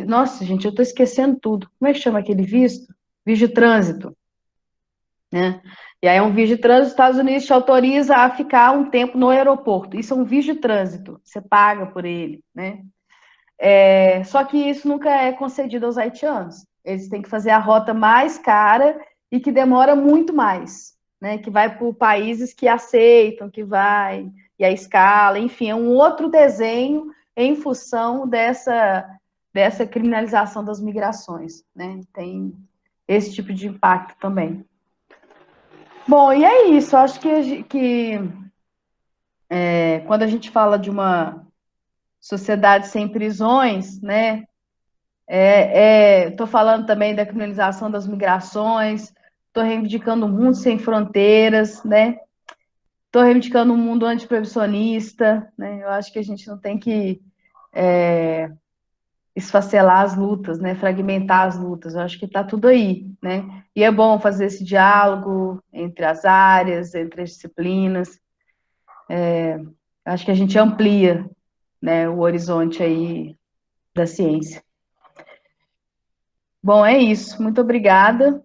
Nossa, gente, eu estou esquecendo tudo. Como é que chama aquele visto? Visto de trânsito, né? E aí é um visto de trânsito, os Estados Unidos te autoriza a ficar um tempo no aeroporto. Isso é um visto de trânsito, você paga por ele, né? Só que isso nunca é concedido aos haitianos. Eles têm que fazer a rota mais cara e que demora muito mais, né? Que vai por países que aceitam, que vai, e a escala, enfim, é um outro desenho em função dessa criminalização das migrações, né? Tem esse tipo de impacto também. Bom, e é isso. Acho que quando a gente fala de uma sociedade sem prisões, né? Estou falando também da criminalização das migrações, estou reivindicando um mundo sem fronteiras, né? Estou reivindicando um mundo antiproibicionista, né? Eu acho que a gente não tem que esfacelar as lutas, né? Fragmentar as lutas. Eu acho que está tudo aí, né? E é bom fazer esse diálogo entre as áreas, entre as disciplinas. Acho que a gente amplia, né, o horizonte aí da ciência. Bom, é isso. Muito obrigada.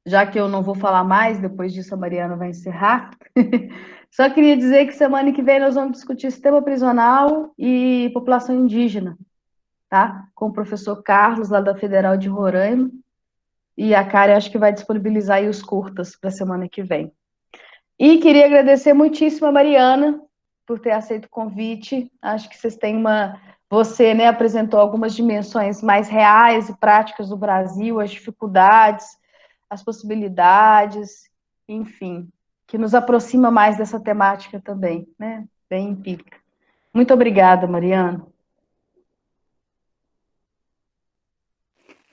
Já que eu não vou falar mais, depois disso a Mariana vai encerrar. Só queria dizer que semana que vem nós vamos discutir sistema prisional e população indígena, tá? Com o professor Carlos, lá da Federal de Roraima. E a Karen acho que vai disponibilizar aí os curtas para a semana que vem. E queria agradecer muitíssimo a Mariana por ter aceito o convite. Acho que vocês têm Você, né, apresentou algumas dimensões mais reais e práticas do Brasil, as dificuldades, as possibilidades, enfim, que nos aproxima mais dessa temática também, né, bem empírica. Muito obrigada, Mariana.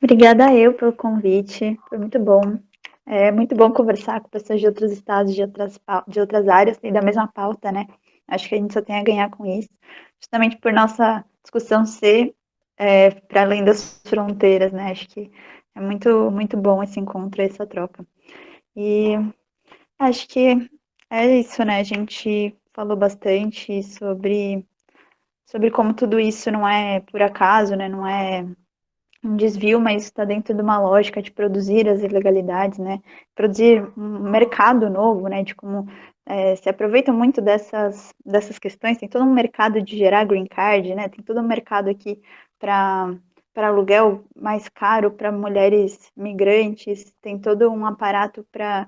Obrigada eu pelo convite, foi muito bom. É muito bom conversar com pessoas de outros estados, de outras áreas e da mesma pauta, né? Acho que a gente só tem a ganhar com isso, justamente por nossa discussão ser para além das fronteiras, né? Acho que é muito, muito bom esse encontro, essa troca. E acho que é isso, né? A gente falou bastante sobre como tudo isso não é por acaso, né? Não é um desvio, mas está dentro de uma lógica de produzir as ilegalidades, né? Produzir um mercado novo, né? De como se aproveitam muito dessas questões. Tem todo um mercado de gerar green card, né? Tem todo um mercado aqui para aluguel mais caro para mulheres migrantes. Tem todo um aparato para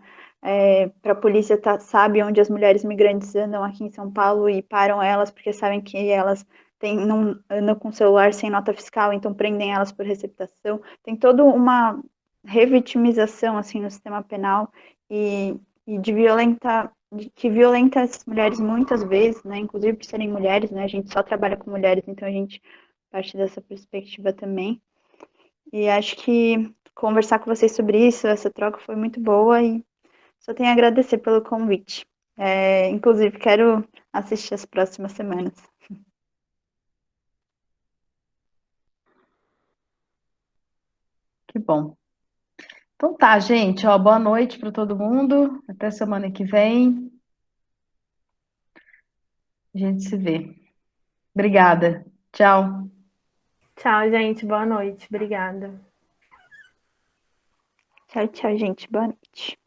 a polícia sabe onde as mulheres migrantes andam aqui em São Paulo e param elas porque sabem que elas não andam com celular sem nota fiscal, então prendem elas por receptação. Tem toda uma revitimização assim no sistema penal e que violenta as mulheres muitas vezes, né? Inclusive por serem mulheres, né? A gente só trabalha com mulheres, então a gente parte dessa perspectiva também. E acho que conversar com vocês sobre isso, essa troca foi muito boa e só tenho a agradecer pelo convite. Inclusive, quero assistir as próximas semanas. Que bom. Então tá, gente, ó, boa noite para todo mundo. Até semana que vem. A gente se vê. Obrigada. Tchau. Tchau, gente. Boa noite. Obrigada. Tchau, tchau, gente. Boa noite.